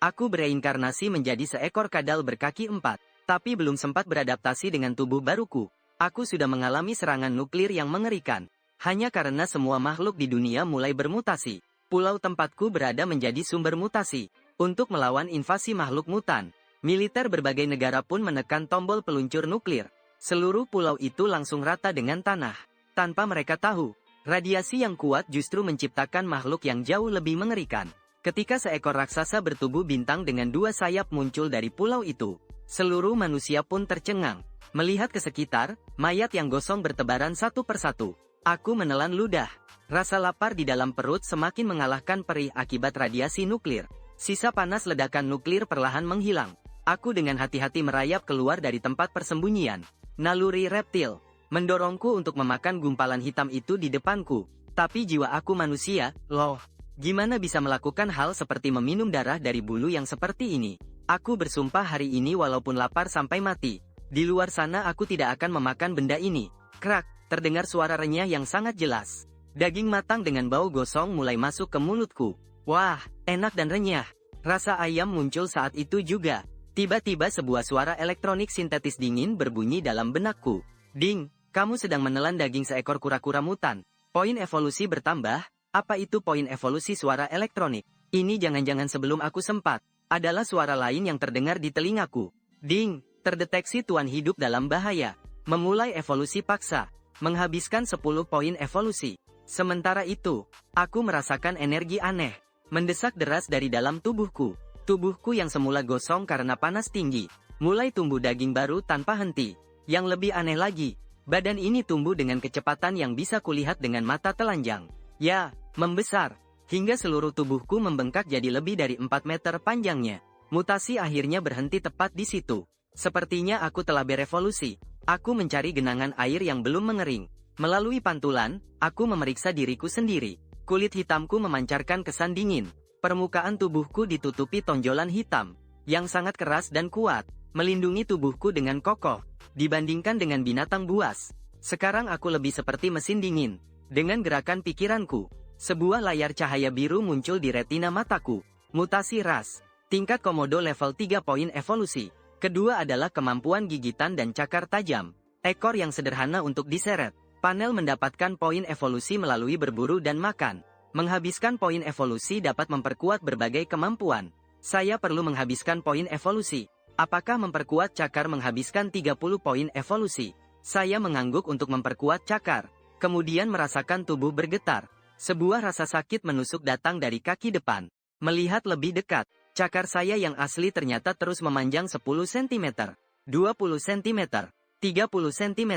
Aku bereinkarnasi menjadi seekor kadal berkaki 4, tapi belum sempat beradaptasi dengan tubuh baruku. Aku sudah mengalami serangan nuklir yang mengerikan. Hanya karena semua makhluk di dunia mulai bermutasi. Pulau tempatku berada menjadi sumber mutasi. Untuk melawan invasi makhluk mutan, militer berbagai negara pun menekan tombol peluncur nuklir. Seluruh pulau itu langsung rata dengan tanah. Tanpa mereka tahu, radiasi yang kuat justru menciptakan makhluk yang jauh lebih mengerikan. Ketika seekor raksasa bertubuh bintang dengan 2 sayap muncul dari pulau itu, seluruh manusia pun tercengang. Melihat ke sekitar, mayat yang gosong bertebaran satu persatu. Aku menelan ludah. Rasa lapar di dalam perut semakin mengalahkan perih akibat radiasi nuklir. Sisa panas ledakan nuklir perlahan menghilang. Aku dengan hati-hati merayap keluar dari tempat persembunyian. Naluri reptil mendorongku untuk memakan gumpalan hitam itu di depanku. Tapi jiwa aku manusia, loh. Gimana bisa melakukan hal seperti meminum darah dari bulu yang seperti ini? Aku bersumpah hari ini walaupun lapar sampai mati. Di luar sana aku tidak akan memakan benda ini. Krak, terdengar suara renyah yang sangat jelas. Daging matang dengan bau gosong mulai masuk ke mulutku. Wah, enak dan renyah. Rasa ayam muncul saat itu juga. Tiba-tiba sebuah suara elektronik sintetis dingin berbunyi dalam benakku. Ding, kamu sedang menelan daging seekor kura-kura mutan. Poin evolusi bertambah. Apa itu poin evolusi suara elektronik? Ini jangan-jangan sebelum aku sempat. Adalah suara lain yang terdengar di telingaku. Ding, terdeteksi tuan hidup dalam bahaya. Memulai evolusi paksa. Menghabiskan 10 poin evolusi. Sementara itu, aku merasakan energi aneh. Mendesak deras dari dalam tubuhku. Tubuhku yang semula gosong karena panas tinggi. Mulai tumbuh daging baru tanpa henti. Yang lebih aneh lagi, badan ini tumbuh dengan kecepatan yang bisa kulihat dengan mata telanjang. Ya, membesar, hingga seluruh tubuhku membengkak jadi lebih dari 4 meter panjangnya. Mutasi akhirnya berhenti tepat di situ. Sepertinya aku telah berevolusi. Aku mencari genangan air yang belum mengering. Melalui pantulan, aku memeriksa diriku sendiri. Kulit hitamku memancarkan kesan dingin. Permukaan tubuhku ditutupi tonjolan hitam, yang sangat keras dan kuat, melindungi tubuhku dengan kokoh. Dibandingkan dengan binatang buas, sekarang aku lebih seperti mesin dingin. Dengan gerakan pikiranku, sebuah layar cahaya biru muncul di retina mataku. Mutasi ras. Tingkat komodo level 3 poin evolusi. Kedua adalah kemampuan gigitan dan cakar tajam. Ekor yang sederhana untuk diseret. Panel mendapatkan poin evolusi melalui berburu dan makan. Menghabiskan poin evolusi dapat memperkuat berbagai kemampuan. Saya perlu menghabiskan poin evolusi. Apakah memperkuat cakar menghabiskan 30 poin evolusi? Saya mengangguk untuk memperkuat cakar. Kemudian merasakan tubuh bergetar. Sebuah rasa sakit menusuk datang dari kaki depan. Melihat lebih dekat, cakar saya yang asli ternyata terus memanjang 10 cm, 20 cm, 30 cm.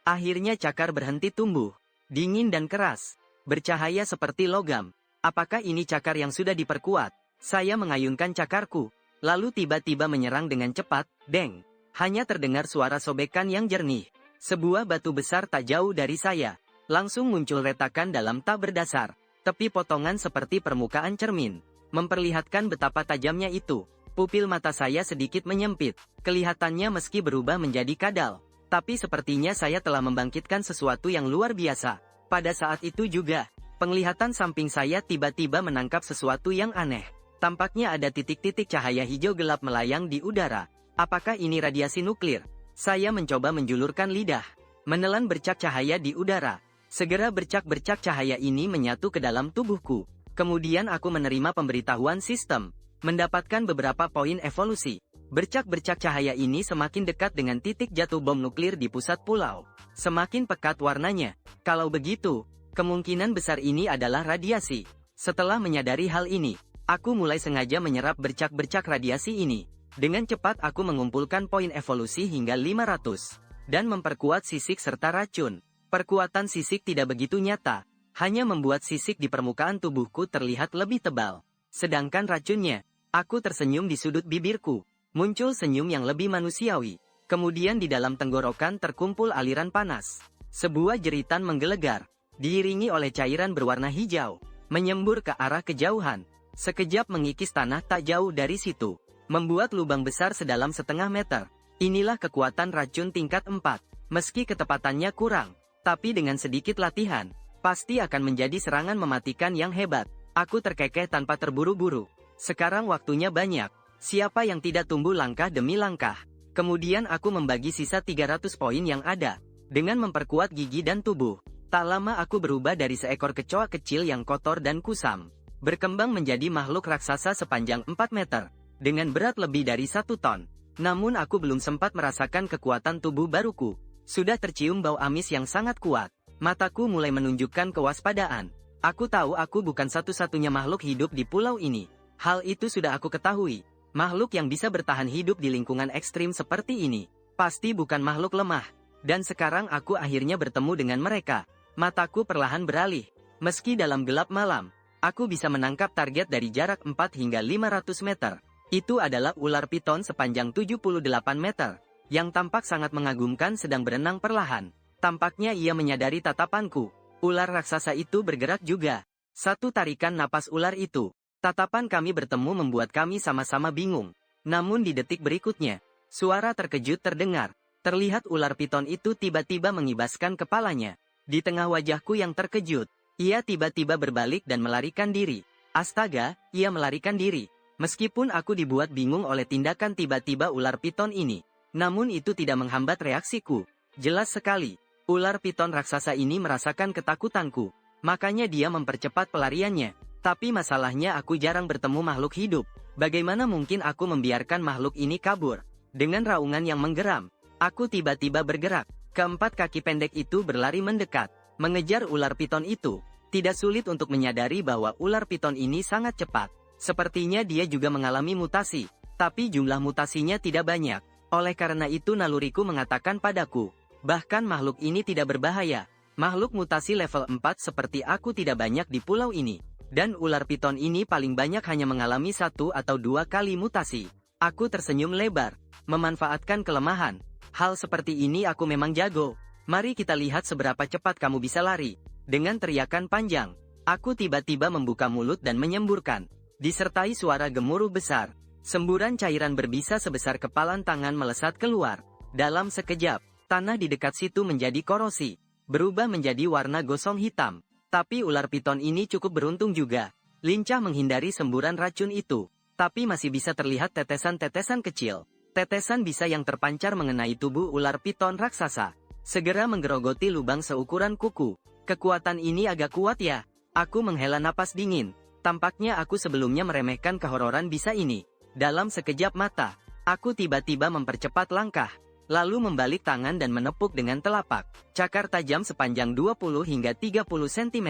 Akhirnya cakar berhenti tumbuh. Dingin dan keras. Bercahaya seperti logam. Apakah ini cakar yang sudah diperkuat? Saya mengayunkan cakarku. Lalu tiba-tiba menyerang dengan cepat, deng. Hanya terdengar suara sobekan yang jernih. Sebuah batu besar tak jauh dari saya. Langsung muncul retakan dalam tak berdasar. Tepi potongan seperti permukaan cermin. Memperlihatkan betapa tajamnya itu. Pupil mata saya sedikit menyempit. Kelihatannya meski berubah menjadi kadal. Tapi sepertinya saya telah membangkitkan sesuatu yang luar biasa. Pada saat itu juga, penglihatan samping saya tiba-tiba menangkap sesuatu yang aneh. Tampaknya ada titik-titik cahaya hijau gelap melayang di udara. Apakah ini radiasi nuklir? Saya mencoba menjulurkan lidah. Menelan bercak cahaya di udara. Segera bercak-bercak cahaya ini menyatu ke dalam tubuhku. Kemudian aku menerima pemberitahuan sistem. Mendapatkan beberapa poin evolusi. Bercak-bercak cahaya ini semakin dekat dengan titik jatuh bom nuklir di pusat pulau. Semakin pekat warnanya. Kalau begitu, kemungkinan besar ini adalah radiasi. Setelah menyadari hal ini, aku mulai sengaja menyerap bercak-bercak radiasi ini. Dengan cepat aku mengumpulkan poin evolusi hingga 500. Dan memperkuat sisik serta racun. Perkuatan sisik tidak begitu nyata. Hanya membuat sisik di permukaan tubuhku terlihat lebih tebal. Sedangkan racunnya, aku tersenyum di sudut bibirku. Muncul senyum yang lebih manusiawi. Kemudian di dalam tenggorokan terkumpul aliran panas. Sebuah jeritan menggelegar. Diiringi oleh cairan berwarna hijau. Menyembur ke arah kejauhan. Sekejap mengikis tanah tak jauh dari situ. Membuat lubang besar sedalam setengah meter. Inilah kekuatan racun tingkat 4. Meski ketepatannya kurang, tapi dengan sedikit latihan, pasti akan menjadi serangan mematikan yang hebat. Aku terkekeh tanpa terburu-buru. Sekarang waktunya banyak. Siapa yang tidak tumbuh langkah demi langkah? Kemudian aku membagi sisa 300 poin yang ada. Dengan memperkuat gigi dan tubuh. Tak lama aku berubah dari seekor kecoa kecil yang kotor dan kusam. Berkembang menjadi makhluk raksasa sepanjang 4 meter. Dengan berat lebih dari 1 ton. Namun aku belum sempat merasakan kekuatan tubuh baruku. Sudah tercium bau amis yang sangat kuat. Mataku mulai menunjukkan kewaspadaan. Aku tahu aku bukan satu-satunya makhluk hidup di pulau ini. Hal itu sudah aku ketahui. Makhluk yang bisa bertahan hidup di lingkungan ekstrim seperti ini, pasti bukan makhluk lemah. Dan sekarang aku akhirnya bertemu dengan mereka. Mataku perlahan beralih. Meski dalam gelap malam, aku bisa menangkap target dari jarak 4 hingga 500 meter. Itu adalah ular piton sepanjang 78 meter, yang tampak sangat mengagumkan sedang berenang perlahan. Tampaknya ia menyadari tatapanku. Ular raksasa itu bergerak juga. Satu tarikan napas ular itu. Tatapan kami bertemu membuat kami sama-sama bingung. Namun di detik berikutnya, suara terkejut terdengar. Terlihat ular piton itu tiba-tiba mengibaskan kepalanya. Di tengah wajahku yang terkejut, ia tiba-tiba berbalik dan melarikan diri. Astaga, ia melarikan diri. Meskipun aku dibuat bingung oleh tindakan tiba-tiba ular piton ini, namun itu tidak menghambat reaksiku. Jelas sekali, ular piton raksasa ini merasakan ketakutanku. Makanya dia mempercepat pelariannya. Tapi masalahnya aku jarang bertemu makhluk hidup. Bagaimana mungkin aku membiarkan makhluk ini kabur? Dengan raungan yang menggeram, aku tiba-tiba bergerak. Keempat kaki pendek itu berlari mendekat, mengejar ular piton itu. Tidak sulit untuk menyadari bahwa ular piton ini sangat cepat. Sepertinya dia juga mengalami mutasi, tapi jumlah mutasinya tidak banyak. Oleh karena itu naluriku mengatakan padaku, bahkan makhluk ini tidak berbahaya. Makhluk mutasi level 4 seperti aku tidak banyak di pulau ini. Dan ular piton ini paling banyak hanya mengalami 1 atau 2 kali mutasi. Aku tersenyum lebar, memanfaatkan kelemahan. Hal seperti ini aku memang jago. Mari kita lihat seberapa cepat kamu bisa lari. Dengan teriakan panjang, aku tiba-tiba membuka mulut dan menyemburkan. Disertai suara gemuruh besar, semburan cairan berbisa sebesar kepalan tangan melesat keluar. Dalam sekejap, tanah di dekat situ menjadi korosi, berubah menjadi warna gosong hitam. Tapi ular piton ini cukup beruntung juga. Lincah menghindari semburan racun itu. Tapi masih bisa terlihat tetesan-tetesan kecil. Tetesan bisa yang terpancar mengenai tubuh ular piton raksasa. Segera menggerogoti lubang seukuran kuku. Kekuatan ini agak kuat ya. Aku menghela napas dingin. Tampaknya aku sebelumnya meremehkan kehororan bisa ini. Dalam sekejap mata, aku tiba-tiba mempercepat langkah. Lalu membalik tangan dan menepuk dengan telapak. Cakar tajam sepanjang 20 hingga 30 cm.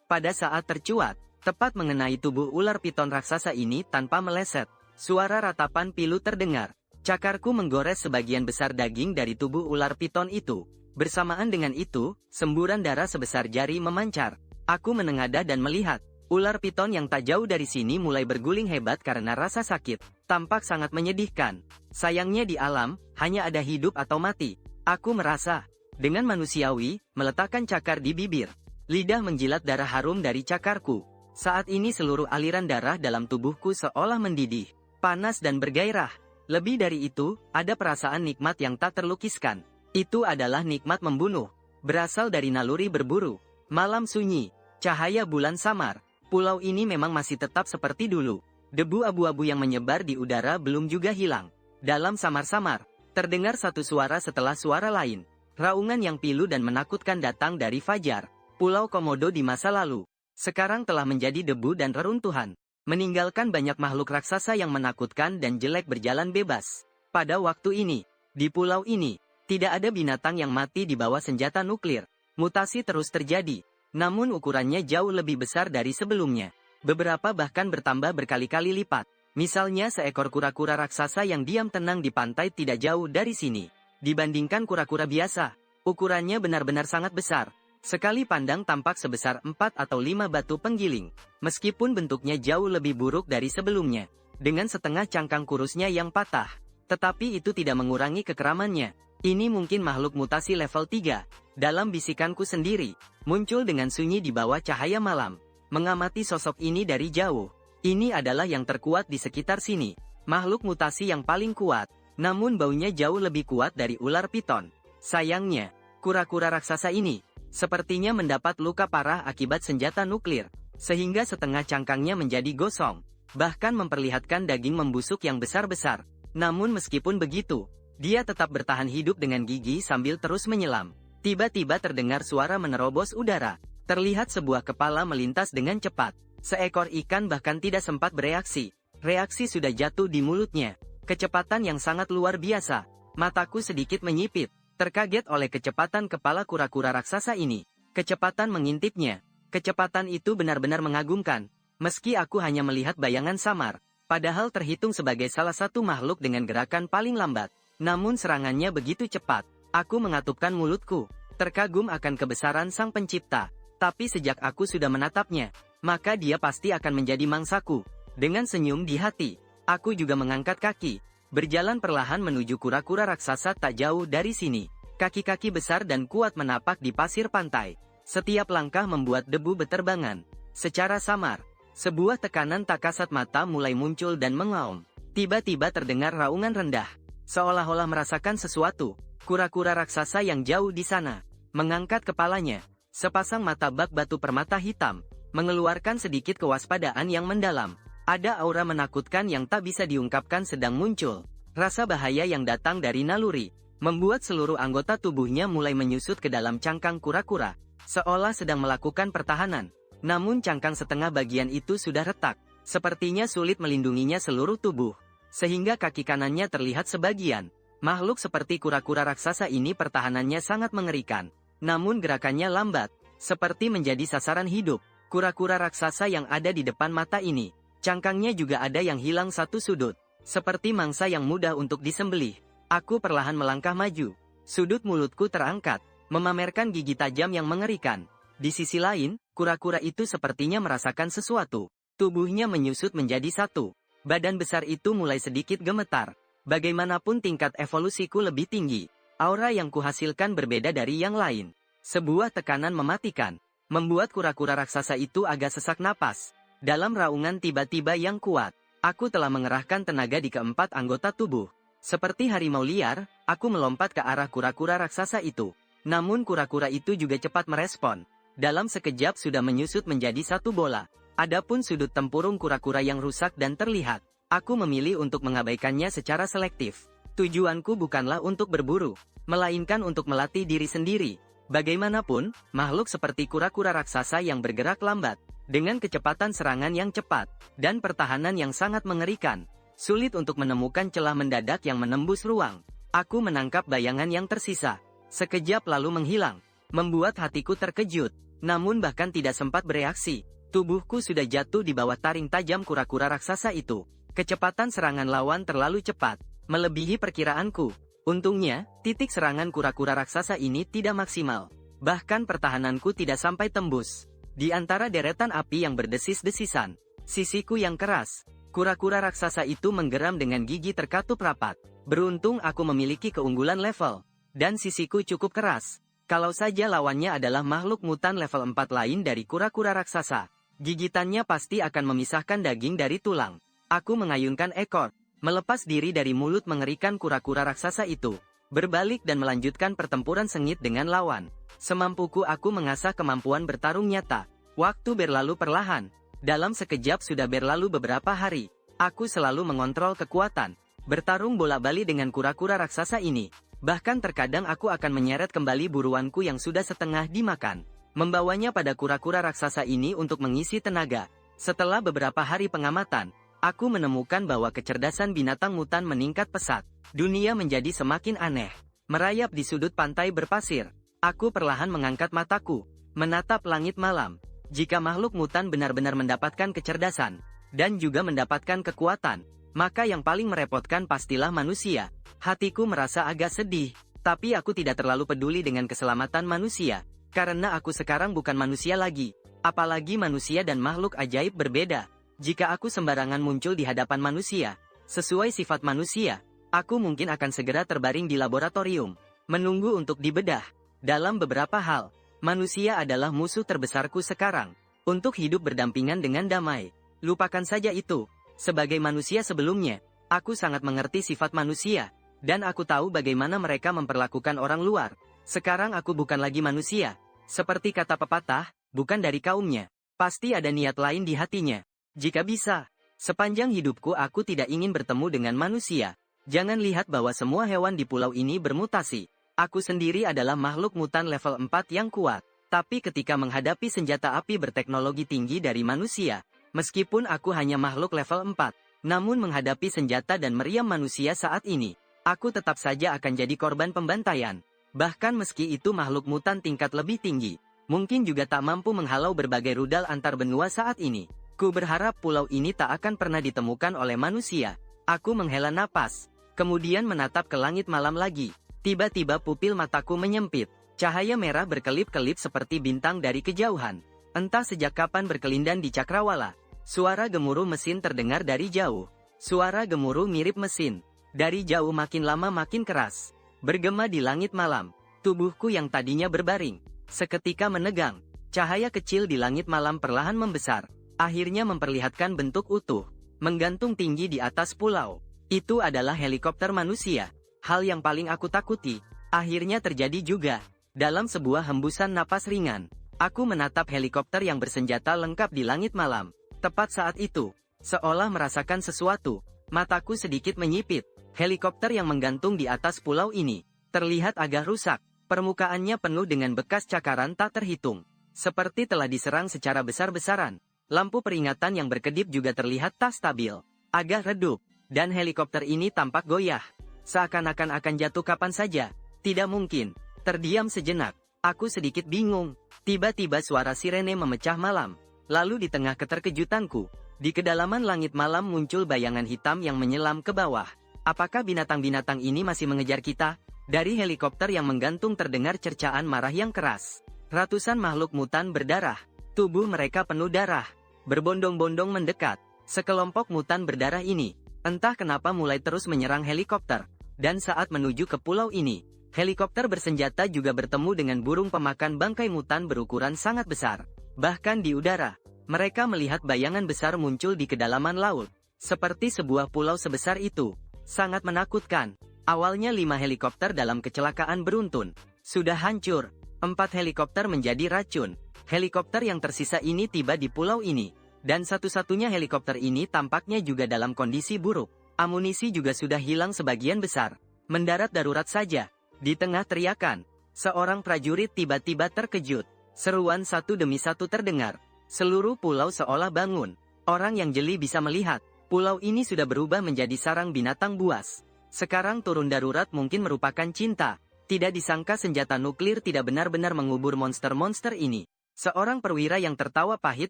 Pada saat tercuat, tepat mengenai tubuh ular piton raksasa ini tanpa meleset. Suara ratapan pilu terdengar. Cakarku menggores sebagian besar daging dari tubuh ular piton itu. Bersamaan dengan itu, semburan darah sebesar jari memancar. Aku menengadah dan melihat. Ular piton yang tak jauh dari sini mulai berguling hebat karena rasa sakit. Tampak sangat menyedihkan. Sayangnya di alam, hanya ada hidup atau mati. Aku merasa, dengan manusiawi, meletakkan cakar di bibir. Lidah menjilat darah harum dari cakarku. Saat ini seluruh aliran darah dalam tubuhku seolah mendidih, panas dan bergairah. Lebih dari itu, ada perasaan nikmat yang tak terlukiskan. Itu adalah nikmat membunuh. Berasal dari naluri berburu. Malam sunyi, cahaya bulan samar. Pulau ini memang masih tetap seperti dulu. Debu abu-abu yang menyebar di udara belum juga hilang. Dalam samar-samar, terdengar satu suara setelah suara lain. Raungan yang pilu dan menakutkan datang dari Fajar. Pulau Komodo di masa lalu, sekarang telah menjadi debu dan reruntuhan. Meninggalkan banyak makhluk raksasa yang menakutkan dan jelek berjalan bebas. Pada waktu ini, di pulau ini, tidak ada binatang yang mati di bawah senjata nuklir. Mutasi terus terjadi. Namun ukurannya jauh lebih besar dari sebelumnya. Beberapa bahkan bertambah berkali-kali lipat. Misalnya seekor kura-kura raksasa yang diam tenang di pantai tidak jauh dari sini. Dibandingkan kura-kura biasa, ukurannya benar-benar sangat besar. Sekali pandang tampak sebesar 4 atau 5 batu penggiling. Meskipun bentuknya jauh lebih buruk dari sebelumnya. Dengan setengah cangkang kurusnya yang patah. Tetapi itu tidak mengurangi kekeramannya. Ini mungkin makhluk mutasi level 3. Dalam bisikanku sendiri, muncul dengan sunyi di bawah cahaya malam. Mengamati sosok ini dari jauh. Ini adalah yang terkuat di sekitar sini. Makhluk mutasi yang paling kuat. Namun baunya jauh lebih kuat dari ular piton. Sayangnya, kura-kura raksasa ini sepertinya mendapat luka parah akibat senjata nuklir. Sehingga setengah cangkangnya menjadi gosong. bahkan memperlihatkan daging membusuk yang besar-besar. Namun meskipun begitu, dia tetap bertahan hidup dengan gigi sambil terus menyelam. Tiba-tiba terdengar suara menerobos udara. Terlihat sebuah kepala melintas dengan cepat. Seekor ikan bahkan tidak sempat bereaksi. Reaksi sudah jatuh di mulutnya. Kecepatan yang sangat luar biasa. Mataku sedikit menyipit, terkaget oleh kecepatan kepala kura-kura raksasa ini. Kecepatan mengintipnya. Kecepatan itu benar-benar mengagumkan. Meski aku hanya melihat bayangan samar, padahal terhitung sebagai salah satu makhluk dengan gerakan paling lambat. Namun serangannya begitu cepat. Aku mengatupkan mulutku, terkagum akan kebesaran sang pencipta. Tapi sejak aku sudah menatapnya, maka dia pasti akan menjadi mangsaku. Dengan senyum di hati, aku juga mengangkat kaki, berjalan perlahan menuju kura-kura raksasa tak jauh dari sini. Kaki-kaki besar dan kuat menapak di pasir pantai. Setiap langkah membuat debu beterbangan. Secara samar, sebuah tekanan tak kasat mata mulai muncul dan mengaum. Tiba-tiba terdengar raungan rendah. Seolah-olah merasakan sesuatu, kura-kura raksasa yang jauh di sana mengangkat kepalanya. Sepasang mata bak batu permata hitam mengeluarkan sedikit kewaspadaan yang mendalam. Ada aura menakutkan yang tak bisa diungkapkan sedang muncul. Rasa bahaya yang datang dari naluri membuat seluruh anggota tubuhnya mulai menyusut ke dalam cangkang kura-kura, seolah sedang melakukan pertahanan. Namun cangkang setengah bagian itu sudah retak, sepertinya sulit melindunginya seluruh tubuh, sehingga kaki kanannya terlihat sebagian. Makhluk seperti kura-kura raksasa ini pertahanannya sangat mengerikan. Namun gerakannya lambat, seperti menjadi sasaran hidup. Kura-kura raksasa yang ada di depan mata ini, cangkangnya juga ada yang hilang satu sudut, seperti mangsa yang mudah untuk disembelih. Aku perlahan melangkah maju. Sudut mulutku terangkat, memamerkan gigi tajam yang mengerikan. Di sisi lain, kura-kura itu sepertinya merasakan sesuatu. Tubuhnya menyusut menjadi satu. Badan besar itu mulai sedikit gemetar. Bagaimanapun tingkat evolusiku lebih tinggi, aura yang kuhasilkan berbeda dari yang lain. Sebuah tekanan mematikan, membuat kura-kura raksasa itu agak sesak napas. Dalam raungan tiba-tiba yang kuat, aku telah mengerahkan tenaga di keempat anggota tubuh. Seperti harimau liar, aku melompat ke arah kura-kura raksasa itu. Namun kura-kura itu juga cepat merespon. Dalam sekejap sudah menyusut menjadi satu bola. Adapun sudut tempurung kura-kura yang rusak dan terlihat, aku memilih untuk mengabaikannya secara selektif. Tujuanku bukanlah untuk berburu, melainkan untuk melatih diri sendiri. Bagaimanapun, makhluk seperti kura-kura raksasa yang bergerak lambat, dengan kecepatan serangan yang cepat, dan pertahanan yang sangat mengerikan, sulit untuk menemukan celah mendadak yang menembus ruang. Aku menangkap bayangan yang tersisa, sekejap lalu menghilang, membuat hatiku terkejut. Namun bahkan tidak sempat bereaksi, tubuhku sudah jatuh di bawah taring tajam kura-kura raksasa itu. Kecepatan serangan lawan terlalu cepat, melebihi perkiraanku. Untungnya, titik serangan kura-kura raksasa ini tidak maksimal. Bahkan pertahananku tidak sampai tembus. Di antara deretan api yang berdesis-desisan, sisiku yang keras, kura-kura raksasa itu menggeram dengan gigi terkatup rapat. Beruntung aku memiliki keunggulan level, dan sisiku cukup keras. Kalau saja lawannya adalah makhluk mutan level 4 lain dari kura-kura raksasa, gigitannya pasti akan memisahkan daging dari tulang. Aku mengayunkan ekor, melepas diri dari mulut mengerikan kura-kura raksasa itu, berbalik dan melanjutkan pertempuran sengit dengan lawan. Semampuku aku mengasah kemampuan bertarung nyata. Waktu berlalu perlahan. Dalam sekejap sudah berlalu beberapa hari. Aku selalu mengontrol kekuatan, bertarung bola-balik dengan kura-kura raksasa ini. Bahkan terkadang aku akan menyeret kembali buruanku yang sudah setengah dimakan, membawanya pada kura-kura raksasa ini untuk mengisi tenaga. Setelah beberapa hari pengamatan, aku menemukan bahwa kecerdasan binatang mutan meningkat pesat. Dunia menjadi semakin aneh. Merayap di sudut pantai berpasir, aku perlahan mengangkat mataku, menatap langit malam. Jika makhluk mutan benar-benar mendapatkan kecerdasan, dan juga mendapatkan kekuatan, maka yang paling merepotkan pastilah manusia. Hatiku merasa agak sedih, tapi aku tidak terlalu peduli dengan keselamatan manusia, karena aku sekarang bukan manusia lagi. Apalagi manusia dan makhluk ajaib berbeda. Jika aku sembarangan muncul di hadapan manusia, sesuai sifat manusia, aku mungkin akan segera terbaring di laboratorium, menunggu untuk dibedah. Dalam beberapa hal, manusia adalah musuh terbesarku sekarang. Untuk hidup berdampingan dengan damai, lupakan saja itu. Sebagai manusia sebelumnya, aku sangat mengerti sifat manusia, dan aku tahu bagaimana mereka memperlakukan orang luar. Sekarang aku bukan lagi manusia. Seperti kata pepatah, bukan dari kaumnya. Pasti ada niat lain di hatinya. Jika bisa, Sepanjang hidupku aku tidak ingin bertemu dengan manusia. Jangan lihat bahwa semua hewan di pulau ini bermutasi. Aku sendiri adalah makhluk mutan level 4 yang kuat. Tapi ketika menghadapi senjata api berteknologi tinggi dari manusia, meskipun aku hanya makhluk level 4, namun menghadapi senjata dan meriam manusia saat ini, aku tetap saja akan jadi korban pembantaian. Bahkan meski itu makhluk mutan tingkat lebih tinggi, mungkin juga tak mampu menghalau berbagai rudal antar benua saat ini. Ku berharap pulau ini tak akan pernah ditemukan oleh manusia. Aku menghela napas, kemudian menatap ke langit malam lagi. Tiba-tiba pupil mataku menyempit. Cahaya merah berkelip-kelip seperti bintang dari kejauhan. Entah sejak kapan berkelindan di cakrawala. Suara gemuruh mesin terdengar dari jauh. Suara gemuruh mirip mesin. Dari jauh makin lama makin keras. Bergema di langit malam. Tubuhku yang tadinya berbaring seketika menegang. Cahaya kecil di langit malam perlahan membesar. Akhirnya memperlihatkan bentuk utuh, menggantung tinggi di atas pulau. Itu adalah helikopter manusia. Hal yang paling aku takuti, akhirnya terjadi juga. Dalam sebuah hembusan napas ringan, aku menatap helikopter yang bersenjata lengkap di langit malam. Tepat saat itu, seolah merasakan sesuatu, mataku sedikit menyipit. Helikopter yang menggantung di atas pulau ini, terlihat agak rusak. Permukaannya penuh dengan bekas cakaran tak terhitung. Seperti telah diserang secara besar-besaran. Lampu peringatan yang berkedip juga terlihat tak stabil, agak redup, dan helikopter ini tampak goyah. Seakan-akan akan jatuh kapan saja. Tidak mungkin. Terdiam sejenak. Aku sedikit bingung. Tiba-tiba suara sirene memecah malam. Lalu di tengah keterkejutanku, di kedalaman langit malam muncul bayangan hitam yang menyelam ke bawah. Apakah binatang-binatang ini masih mengejar kita? Dari helikopter yang menggantung terdengar cercaan marah yang keras. Ratusan makhluk mutan berdarah. Tubuh mereka penuh darah, berbondong-bondong mendekat. Sekelompok mutan berdarah ini, entah kenapa mulai terus menyerang helikopter. Dan saat menuju ke pulau ini, helikopter bersenjata juga bertemu dengan burung pemakan bangkai mutan berukuran sangat besar. Bahkan di udara, mereka melihat bayangan besar muncul di kedalaman laut. Seperti sebuah pulau sebesar itu, sangat menakutkan. Awalnya 5 helikopter dalam kecelakaan beruntun, sudah hancur. 4 helikopter menjadi racun. Helikopter yang tersisa ini tiba di pulau ini. Dan satu-satunya helikopter ini tampaknya juga dalam kondisi buruk. Amunisi juga sudah hilang sebagian besar. Mendarat darurat saja. Di tengah teriakan, seorang prajurit tiba-tiba terkejut. Seruan satu demi satu terdengar. Seluruh pulau seolah bangun. Orang yang jeli bisa melihat, pulau ini sudah berubah menjadi sarang binatang buas. Sekarang turun darurat mungkin merupakan cinta. Tidak disangka senjata nuklir tidak benar-benar mengubur monster-monster ini. Seorang perwira yang tertawa pahit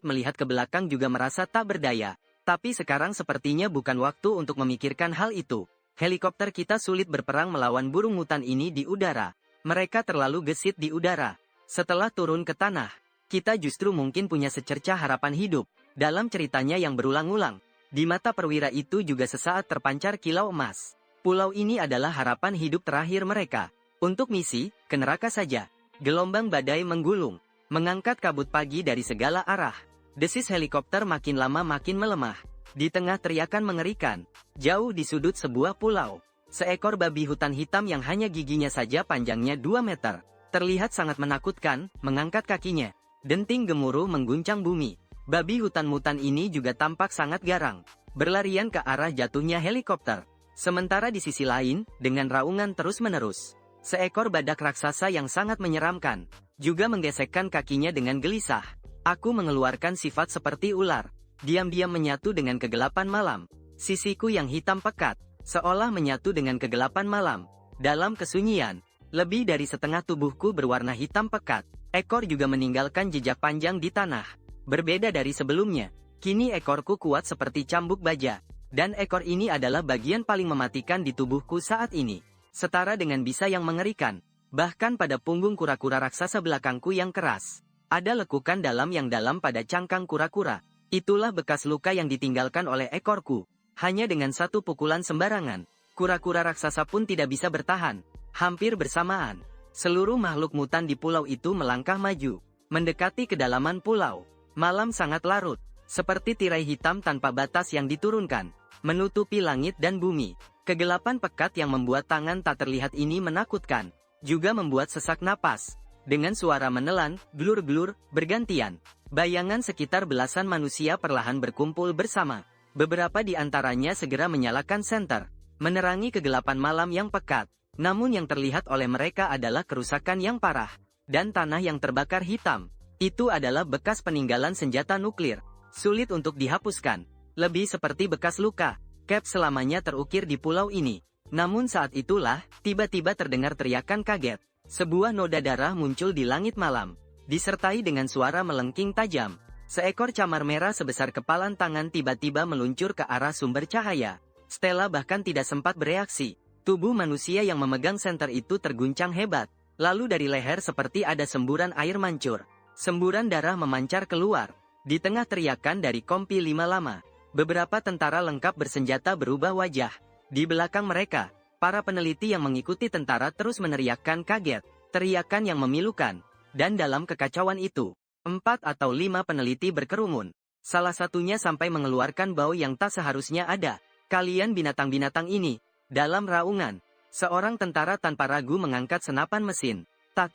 melihat ke belakang juga merasa tak berdaya. Tapi sekarang sepertinya bukan waktu untuk memikirkan hal itu. Helikopter kita sulit berperang melawan burung mutan ini di udara. Mereka terlalu gesit di udara. Setelah turun ke tanah, kita justru mungkin punya secercah harapan hidup. Dalam ceritanya yang berulang-ulang, di mata perwira itu juga sesaat terpancar kilau emas. Pulau ini adalah harapan hidup terakhir mereka. Untuk misi, ke neraka saja. Gelombang badai menggulung, mengangkat kabut pagi dari segala arah. Desis helikopter makin lama makin melemah. Di tengah teriakan mengerikan, jauh di sudut sebuah pulau, seekor babi hutan hitam yang hanya giginya saja panjangnya 2 meter, terlihat sangat menakutkan, mengangkat kakinya. Denting gemuruh mengguncang bumi. Babi hutan mutan ini juga tampak sangat garang, berlarian ke arah jatuhnya helikopter. Sementara di sisi lain, dengan raungan terus-menerus, seekor badak raksasa yang sangat menyeramkan, juga menggesekkan kakinya dengan gelisah. Aku mengeluarkan sifat seperti ular, diam-diam menyatu dengan kegelapan malam. Sisiku yang hitam pekat, seolah menyatu dengan kegelapan malam. Dalam kesunyian, lebih dari setengah tubuhku berwarna hitam pekat. Ekor juga meninggalkan jejak panjang di tanah. Berbeda dari sebelumnya, kini ekorku kuat seperti cambuk baja. Dan ekor ini adalah bagian paling mematikan di tubuhku saat ini. Setara dengan bisa yang mengerikan. Bahkan pada punggung kura-kura raksasa belakangku yang keras, ada lekukan dalam yang dalam pada cangkang kura-kura. Itulah bekas luka yang ditinggalkan oleh ekorku. Hanya dengan satu pukulan sembarangan, kura-kura raksasa pun tidak bisa bertahan. Hampir bersamaan, seluruh makhluk mutan di pulau itu melangkah maju, mendekati kedalaman pulau. Malam sangat larut, seperti tirai hitam tanpa batas yang diturunkan, menutupi langit dan bumi. Kegelapan pekat yang membuat tangan tak terlihat ini menakutkan, juga membuat sesak napas. Dengan suara menelan, glur-glur, bergantian, bayangan sekitar belasan manusia perlahan berkumpul bersama. Beberapa di antaranya segera menyalakan senter, menerangi kegelapan malam yang pekat. Namun yang terlihat oleh mereka adalah kerusakan yang parah, dan tanah yang terbakar hitam. Itu adalah bekas peninggalan senjata nuklir, sulit untuk dihapuskan. Lebih seperti bekas luka. Cap selamanya terukir di pulau ini. Namun saat itulah, tiba-tiba terdengar teriakan kaget. Sebuah noda darah muncul di langit malam, disertai dengan suara melengking tajam. Seekor camar merah sebesar kepalan tangan tiba-tiba meluncur ke arah sumber cahaya. Stella bahkan tidak sempat bereaksi. Tubuh manusia yang memegang senter itu terguncang hebat. Lalu dari leher seperti ada semburan air mancur. Semburan darah memancar keluar. Di tengah teriakan dari Kompi 5 Lama, beberapa tentara lengkap bersenjata berubah wajah. Di belakang mereka, para peneliti yang mengikuti tentara terus meneriakkan kaget. Teriakan yang memilukan. Dan dalam kekacauan itu, 4 atau 5 peneliti berkerumun. Salah satunya sampai mengeluarkan bau yang tak seharusnya ada. Kalian binatang-binatang ini. Dalam raungan, seorang tentara tanpa ragu mengangkat senapan mesin. Tak.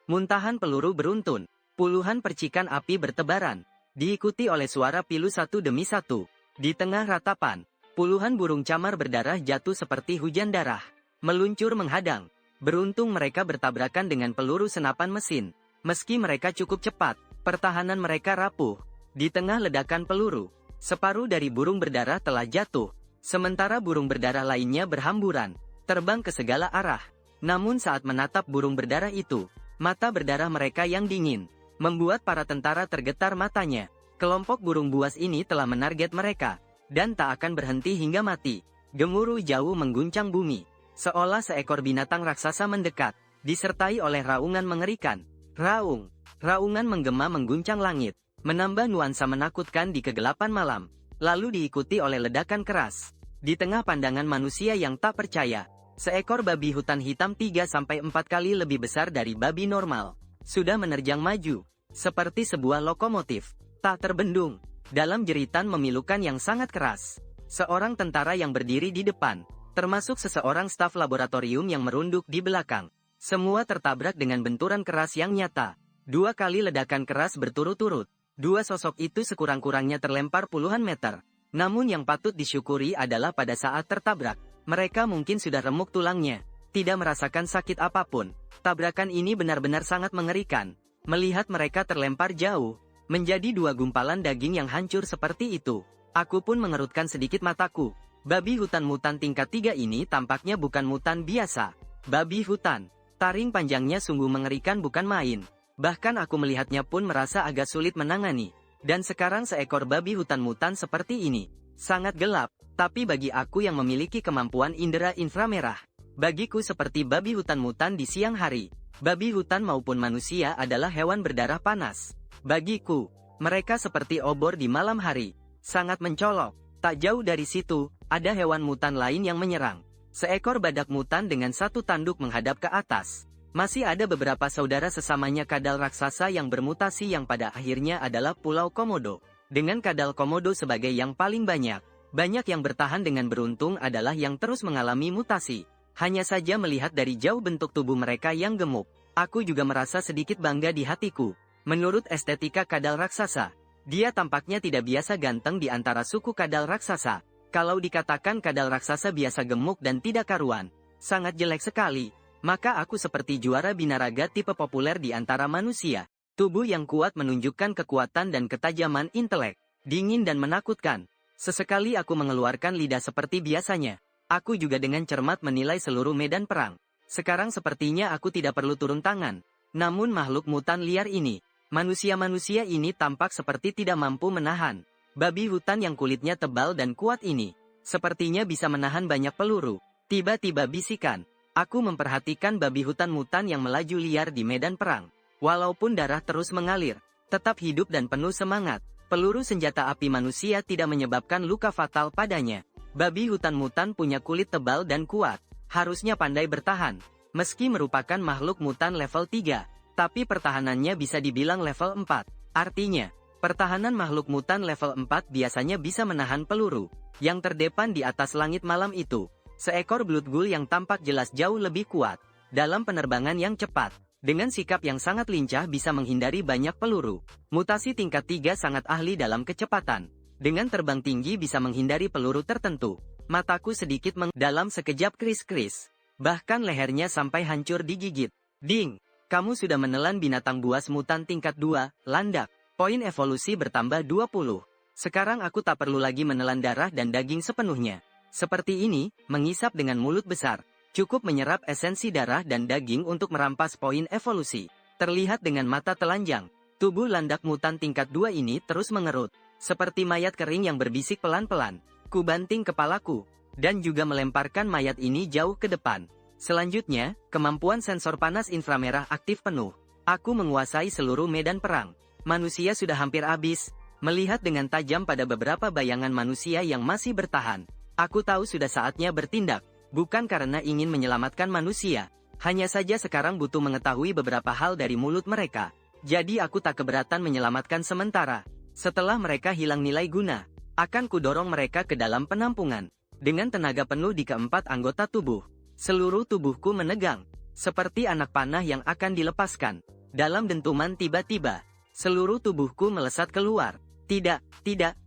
Muntahan peluru beruntun. Puluhan percikan api bertebaran. Diikuti oleh suara pilu satu demi satu. Di tengah ratapan, puluhan burung camar berdarah jatuh seperti hujan darah. Meluncur menghadang. Beruntung mereka bertabrakan dengan peluru senapan mesin. Meski mereka cukup cepat, pertahanan mereka rapuh. Di tengah ledakan peluru, separuh dari burung berdarah telah jatuh. Sementara burung berdarah lainnya berhamburan, terbang ke segala arah. Namun saat menatap burung berdarah itu, mata berdarah mereka yang dingin, membuat para tentara tergetar matanya. Kelompok burung buas ini telah menarget mereka, dan tak akan berhenti hingga mati. Gemuruh jauh mengguncang bumi, seolah seekor binatang raksasa mendekat, disertai oleh raungan mengerikan. Raungan menggema mengguncang langit, menambah nuansa menakutkan di kegelapan malam, lalu diikuti oleh ledakan keras. Di tengah pandangan manusia yang tak percaya, seekor babi hutan hitam 3-4 kali lebih besar dari babi normal, sudah menerjang maju, seperti sebuah lokomotif, tak terbendung, dalam jeritan memilukan yang sangat keras. Seorang tentara yang berdiri di depan, termasuk seseorang staf laboratorium yang merunduk di belakang. Semua tertabrak dengan benturan keras yang nyata. 2 kali ledakan keras berturut-turut. 2 sosok itu sekurang-kurangnya terlempar puluhan meter. Namun yang patut disyukuri adalah pada saat tertabrak, mereka mungkin sudah remuk tulangnya, tidak merasakan sakit apapun. Tabrakan ini benar-benar sangat mengerikan. Melihat mereka terlempar jauh, menjadi 2 gumpalan daging yang hancur seperti itu, aku pun mengerutkan sedikit mataku. Babi hutan mutan tingkat 3 ini tampaknya bukan mutan biasa. Babi hutan. Taring panjangnya sungguh mengerikan bukan main. Bahkan aku melihatnya pun merasa agak sulit menangani. Dan sekarang seekor babi hutan mutan seperti ini, sangat gelap, tapi bagi aku yang memiliki kemampuan indera inframerah, bagiku seperti babi hutan mutan di siang hari, babi hutan maupun manusia adalah hewan berdarah panas. Bagiku, mereka seperti obor di malam hari, sangat mencolok. Tak jauh dari situ, ada hewan mutan lain yang menyerang. Seekor badak mutan dengan 1 tanduk menghadap ke atas. Masih ada beberapa saudara sesamanya kadal raksasa yang bermutasi yang pada akhirnya adalah Pulau Komodo. Dengan kadal Komodo sebagai yang paling banyak. Banyak yang bertahan dengan beruntung adalah yang terus mengalami mutasi. Hanya saja melihat dari jauh bentuk tubuh mereka yang gemuk, aku juga merasa sedikit bangga di hatiku. Menurut estetika kadal raksasa, dia tampaknya tidak biasa ganteng di antara suku kadal raksasa. Kalau dikatakan kadal raksasa biasa gemuk dan tidak karuan, sangat jelek sekali, maka aku seperti juara binaraga tipe populer di antara manusia. Tubuh yang kuat menunjukkan kekuatan dan ketajaman intelek, dingin dan menakutkan. Sesekali aku mengeluarkan lidah seperti biasanya. Aku juga dengan cermat menilai seluruh medan perang. Sekarang sepertinya aku tidak perlu turun tangan. Namun makhluk mutan liar ini, manusia-manusia ini tampak seperti tidak mampu menahan. Babi hutan yang kulitnya tebal dan kuat ini, sepertinya bisa menahan banyak peluru. Tiba-tiba bisikan, aku memperhatikan babi hutan mutan yang melaju liar di medan perang. Walaupun darah terus mengalir, tetap hidup dan penuh semangat. Peluru senjata api manusia tidak menyebabkan luka fatal padanya. Babi hutan mutan punya kulit tebal dan kuat, harusnya pandai bertahan. Meski merupakan makhluk mutan level 3, tapi pertahanannya bisa dibilang level 4. Artinya, pertahanan makhluk mutan level 4 biasanya bisa menahan peluru yang terdepan di atas langit malam itu. Seekor Blood Ghoul yang tampak jelas jauh lebih kuat dalam penerbangan yang cepat. Dengan sikap yang sangat lincah bisa menghindari banyak peluru. Mutasi tingkat 3 sangat ahli dalam kecepatan. Dengan terbang tinggi bisa menghindari peluru tertentu. Mataku sedikit dalam sekejap kris-kris. Bahkan lehernya sampai hancur digigit. Ding! Kamu sudah menelan binatang buas mutan tingkat 2, landak. Poin evolusi bertambah 20. Sekarang aku tak perlu lagi menelan darah dan daging sepenuhnya. Seperti ini, mengisap dengan mulut besar. Cukup menyerap esensi darah dan daging untuk merampas poin evolusi. Terlihat dengan mata telanjang. Tubuh landak mutan tingkat 2 ini terus mengerut. Seperti mayat kering yang berbisik pelan-pelan. Ku banting kepalaku. Dan juga melemparkan mayat ini jauh ke depan. Selanjutnya, kemampuan sensor panas inframerah aktif penuh. Aku menguasai seluruh medan perang. Manusia sudah hampir habis. Melihat dengan tajam pada beberapa bayangan manusia yang masih bertahan. Aku tahu sudah saatnya bertindak. Bukan karena ingin menyelamatkan manusia. Hanya saja sekarang butuh mengetahui beberapa hal dari mulut mereka. Jadi aku tak keberatan menyelamatkan sementara. Setelah mereka hilang nilai guna, akan kudorong mereka ke dalam penampungan. Dengan tenaga penuh di keempat anggota tubuh. Seluruh tubuhku menegang, seperti anak panah yang akan dilepaskan. Dalam dentuman tiba-tiba, seluruh tubuhku melesat keluar. Tidak,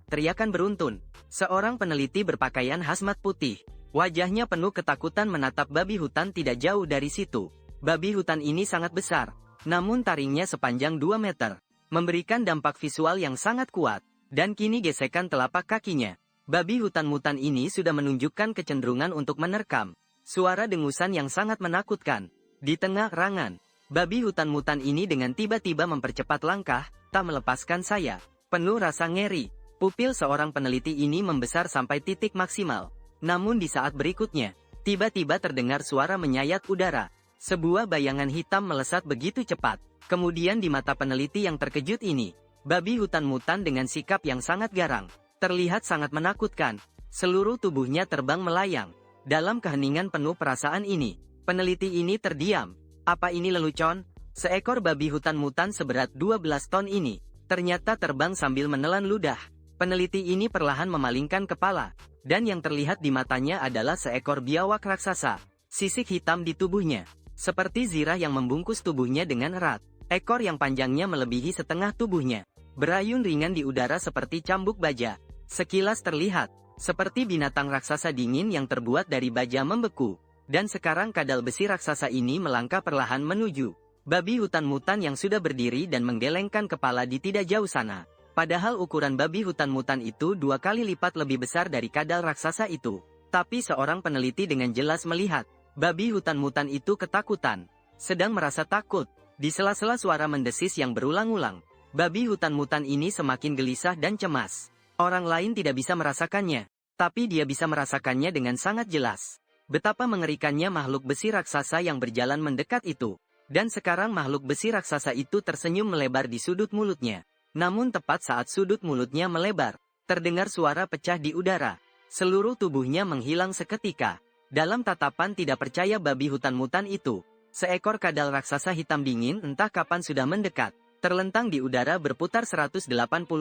teriakan beruntun. Seorang peneliti berpakaian hazmat putih. Wajahnya penuh ketakutan menatap babi hutan tidak jauh dari situ. Babi hutan ini sangat besar, namun taringnya sepanjang 2 meter. Memberikan dampak visual yang sangat kuat. Dan kini gesekan telapak kakinya. Babi hutan mutan ini sudah menunjukkan kecenderungan untuk menerkam. Suara dengusan yang sangat menakutkan. Di tengah rangan, babi hutan mutan ini dengan tiba-tiba mempercepat langkah, tak melepaskan saya. Penuh rasa ngeri, pupil seorang peneliti ini membesar sampai titik maksimal. Namun di saat berikutnya, tiba-tiba terdengar suara menyayat udara. Sebuah bayangan hitam melesat begitu cepat. Kemudian di mata peneliti yang terkejut ini, babi hutan mutan dengan sikap yang sangat garang, terlihat sangat menakutkan. Seluruh tubuhnya terbang melayang. Dalam keheningan penuh perasaan ini, peneliti ini terdiam. Apa ini lelucon? Seekor babi hutan mutan seberat 12 ton ini, ternyata terbang sambil menelan ludah. Peneliti ini perlahan memalingkan kepala, dan yang terlihat di matanya adalah seekor biawak raksasa. Sisik hitam di tubuhnya, seperti zirah yang membungkus tubuhnya dengan erat. Ekor yang panjangnya melebihi setengah tubuhnya, berayun ringan di udara seperti cambuk baja. Sekilas terlihat seperti binatang raksasa dingin yang terbuat dari baja membeku. Dan sekarang kadal besi raksasa ini melangkah perlahan menuju babi hutan mutan yang sudah berdiri dan menggelengkan kepala di tidak jauh sana. Padahal ukuran babi hutan mutan itu 2 kali lipat lebih besar dari kadal raksasa itu. Tapi seorang peneliti dengan jelas melihat, babi hutan mutan itu ketakutan. Sedang merasa takut. Di sela-sela suara mendesis yang berulang-ulang, babi hutan mutan ini semakin gelisah dan cemas. Orang lain tidak bisa merasakannya, tapi dia bisa merasakannya dengan sangat jelas. Betapa mengerikannya makhluk besi raksasa yang berjalan mendekat itu. Dan sekarang makhluk besi raksasa itu tersenyum melebar di sudut mulutnya. Namun tepat saat sudut mulutnya melebar, terdengar suara pecah di udara. Seluruh tubuhnya menghilang seketika. Dalam tatapan tidak percaya babi hutan mutan itu, seekor kadal raksasa hitam dingin entah kapan sudah mendekat. Terlentang di udara berputar 180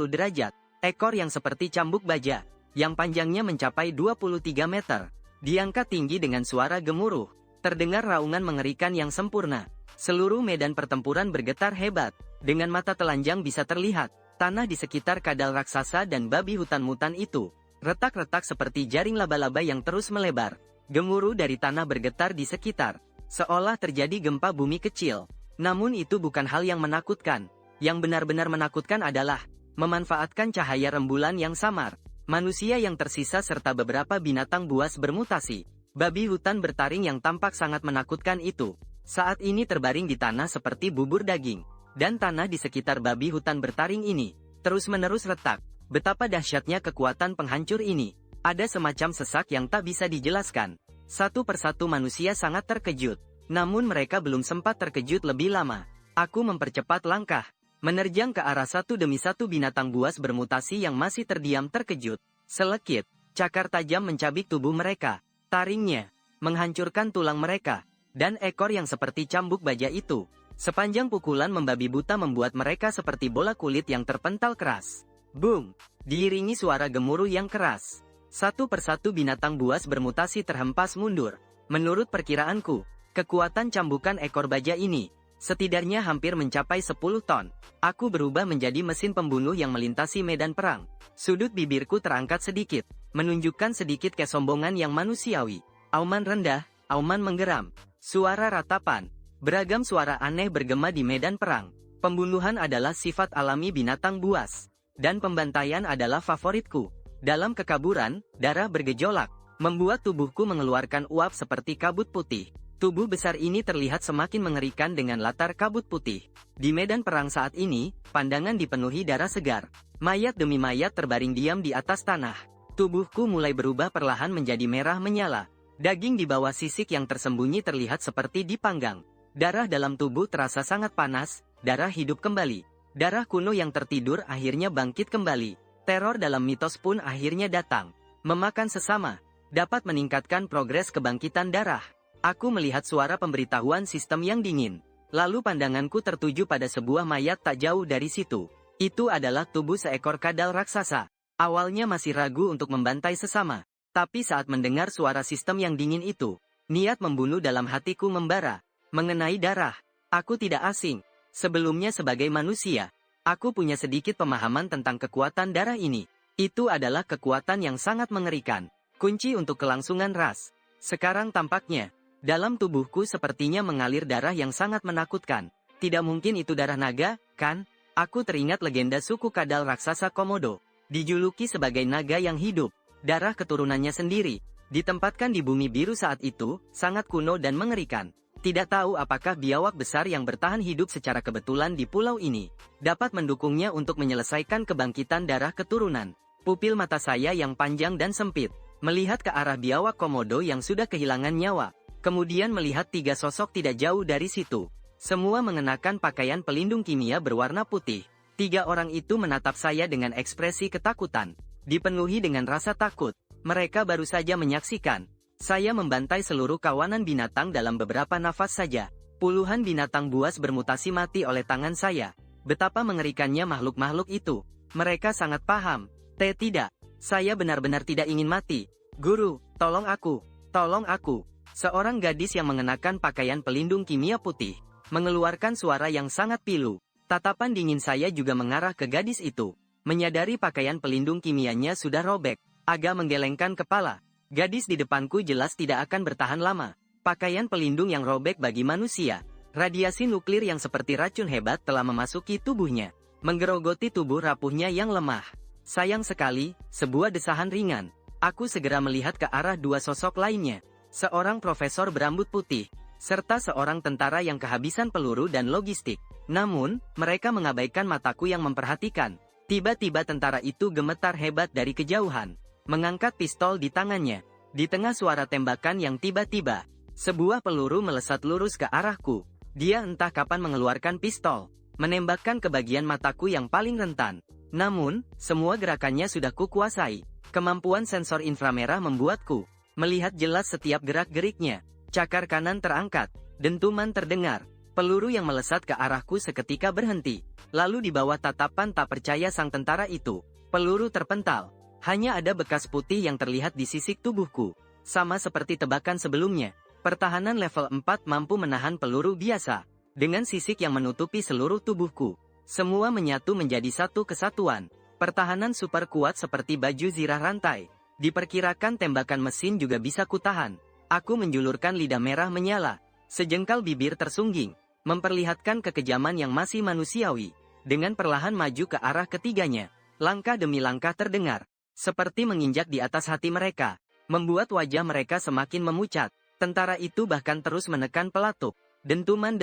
derajat. Ekor yang seperti cambuk baja, yang panjangnya mencapai 23 meter, diangkat tinggi dengan suara gemuruh. Terdengar raungan mengerikan yang sempurna. Seluruh medan pertempuran bergetar hebat. Dengan mata telanjang bisa terlihat, tanah di sekitar kadal raksasa dan babi hutan mutan itu, retak-retak seperti jaring laba-laba yang terus melebar. Gemuruh dari tanah bergetar di sekitar, seolah terjadi gempa bumi kecil. Namun itu bukan hal yang menakutkan. Yang benar-benar menakutkan adalah memanfaatkan cahaya rembulan yang samar, manusia yang tersisa serta beberapa binatang buas bermutasi. Babi hutan bertaring yang tampak sangat menakutkan itu, saat ini terbaring di tanah seperti bubur daging. Dan tanah di sekitar babi hutan bertaring ini, terus-menerus retak. Betapa dahsyatnya kekuatan penghancur ini. Ada semacam sesak yang tak bisa dijelaskan. Satu persatu manusia sangat terkejut. Namun mereka belum sempat terkejut lebih lama. Aku mempercepat langkah, menerjang ke arah satu demi satu binatang buas bermutasi yang masih terdiam terkejut. Selekit, cakar tajam mencabik tubuh mereka. Taringnya menghancurkan tulang mereka. Dan ekor yang seperti cambuk baja itu, sepanjang pukulan membabi buta membuat mereka seperti bola kulit yang terpental keras. Boom! Diiringi suara gemuruh yang keras. Satu persatu binatang buas bermutasi terhempas mundur. Menurut perkiraanku, kekuatan cambukan ekor baja ini Setidaknya hampir mencapai 10 ton. Aku berubah menjadi mesin pembunuh yang melintasi medan perang. Sudut bibirku terangkat sedikit, menunjukkan sedikit kesombongan yang manusiawi. Auman rendah, auman menggeram. Suara ratapan. Beragam suara aneh bergema di medan perang. Pembunuhan adalah sifat alami binatang buas. Dan pembantaian adalah favoritku. Dalam kekaburan, darah bergejolak, membuat tubuhku mengeluarkan uap seperti kabut putih. Tubuh besar ini terlihat semakin mengerikan dengan latar kabut putih. Di medan perang saat ini, pandangan dipenuhi darah segar. Mayat demi mayat terbaring diam di atas tanah. Tubuhku mulai berubah perlahan menjadi merah menyala. Daging di bawah sisik yang tersembunyi terlihat seperti dipanggang. Darah dalam tubuh terasa sangat panas, darah hidup kembali. Darah kuno yang tertidur akhirnya bangkit kembali. Teror dalam mitos pun akhirnya datang. Memakan sesama dapat meningkatkan progres kebangkitan darah. Aku melihat suara pemberitahuan sistem yang dingin. Lalu pandanganku tertuju pada sebuah mayat tak jauh dari situ. Itu adalah tubuh seekor kadal raksasa. Awalnya masih ragu untuk membantai sesama. Tapi saat mendengar suara sistem yang dingin itu, niat membunuh dalam hatiku membara. Mengenai darah, aku tidak asing. Sebelumnya sebagai manusia, aku punya sedikit pemahaman tentang kekuatan darah ini. Itu adalah kekuatan yang sangat mengerikan. Kunci untuk kelangsungan ras. Sekarang tampaknya, dalam tubuhku sepertinya mengalir darah yang sangat menakutkan. Tidak mungkin itu darah naga, kan? Aku teringat legenda suku kadal raksasa Komodo. Dijuluki sebagai naga yang hidup. Darah keturunannya sendiri. Ditempatkan di bumi biru saat itu, sangat kuno dan mengerikan. Tidak tahu apakah biawak besar yang bertahan hidup secara kebetulan di pulau ini dapat mendukungnya untuk menyelesaikan kebangkitan darah keturunan. Pupil mata saya yang panjang dan sempit melihat ke arah biawak Komodo yang sudah kehilangan nyawa. Kemudian melihat 3 sosok tidak jauh dari situ. Semua mengenakan pakaian pelindung kimia berwarna putih. 3 orang itu menatap saya dengan ekspresi ketakutan. Dipenuhi dengan rasa takut. Mereka baru saja menyaksikan saya membantai seluruh kawanan binatang dalam beberapa nafas saja. Puluhan binatang buas bermutasi mati oleh tangan saya. Betapa mengerikannya makhluk-makhluk itu. Mereka sangat paham. Tidak. Saya benar-benar tidak ingin mati. Guru, tolong aku. Tolong aku. Seorang gadis yang mengenakan pakaian pelindung kimia putih mengeluarkan suara yang sangat pilu. Tatapan dingin saya juga mengarah ke gadis itu. Menyadari pakaian pelindung kimianya sudah robek, agak menggelengkan kepala. Gadis di depanku jelas tidak akan bertahan lama. Pakaian pelindung yang robek bagi manusia. Radiasi nuklir yang seperti racun hebat telah memasuki tubuhnya, menggerogoti tubuh rapuhnya yang lemah. Sayang sekali, sebuah desahan ringan. Aku segera melihat ke arah 2 sosok lainnya. Seorang profesor berambut putih, serta seorang tentara yang kehabisan peluru dan logistik. Namun, mereka mengabaikan mataku yang memperhatikan. Tiba-tiba tentara itu gemetar hebat dari kejauhan, mengangkat pistol di tangannya. Di tengah suara tembakan yang tiba-tiba, sebuah peluru melesat lurus ke arahku. Dia entah kapan mengeluarkan pistol, menembakkan ke bagian mataku yang paling rentan. Namun, semua gerakannya sudah kukuasai. Kemampuan sensor inframerah membuatku melihat jelas setiap gerak-geriknya. Cakar kanan terangkat, dentuman terdengar. Peluru yang melesat ke arahku seketika berhenti. Lalu di bawah tatapan tak percaya sang tentara itu, peluru terpental. Hanya ada bekas putih yang terlihat di sisik tubuhku. Sama seperti tebakan sebelumnya, pertahanan level 4 mampu menahan peluru biasa. Dengan sisik yang menutupi seluruh tubuhku, semua menyatu menjadi satu kesatuan. Pertahanan super kuat seperti baju zirah rantai. Diperkirakan tembakan mesin juga bisa kutahan. Aku menjulurkan lidah merah menyala. Sejengkal bibir tersungging, memperlihatkan kekejaman yang masih manusiawi. Dengan perlahan maju ke arah ketiganya. Langkah demi langkah terdengar, seperti menginjak di atas hati mereka, membuat wajah mereka semakin memucat. Tentara itu bahkan terus menekan pelatuk. Dentuman.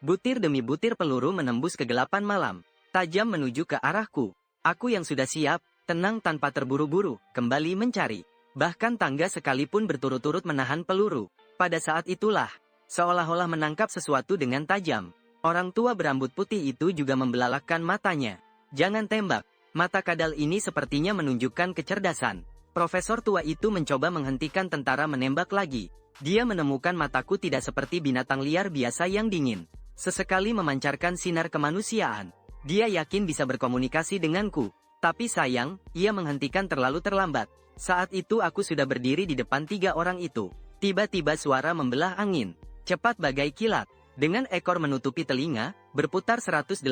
Butir demi butir peluru menembus kegelapan malam. Tajam menuju ke arahku. Aku yang sudah siap, tenang tanpa terburu-buru, kembali mencari. Bahkan tangga sekalipun berturut-turut menahan peluru. Pada saat itulah, seolah-olah menangkap sesuatu dengan tajam. Orang tua berambut putih itu juga membelalakkan matanya. Jangan tembak. Mata kadal ini sepertinya menunjukkan kecerdasan. Profesor tua itu mencoba menghentikan tentara menembak lagi. Dia menemukan mataku tidak seperti binatang liar biasa yang dingin. Sesekali memancarkan sinar kemanusiaan. Dia yakin bisa berkomunikasi denganku. Tapi sayang, ia menghentikan terlalu terlambat. Saat itu aku sudah berdiri di depan 3 orang itu. Tiba-tiba suara membelah angin. Cepat bagai kilat. Dengan ekor menutupi telinga, berputar 180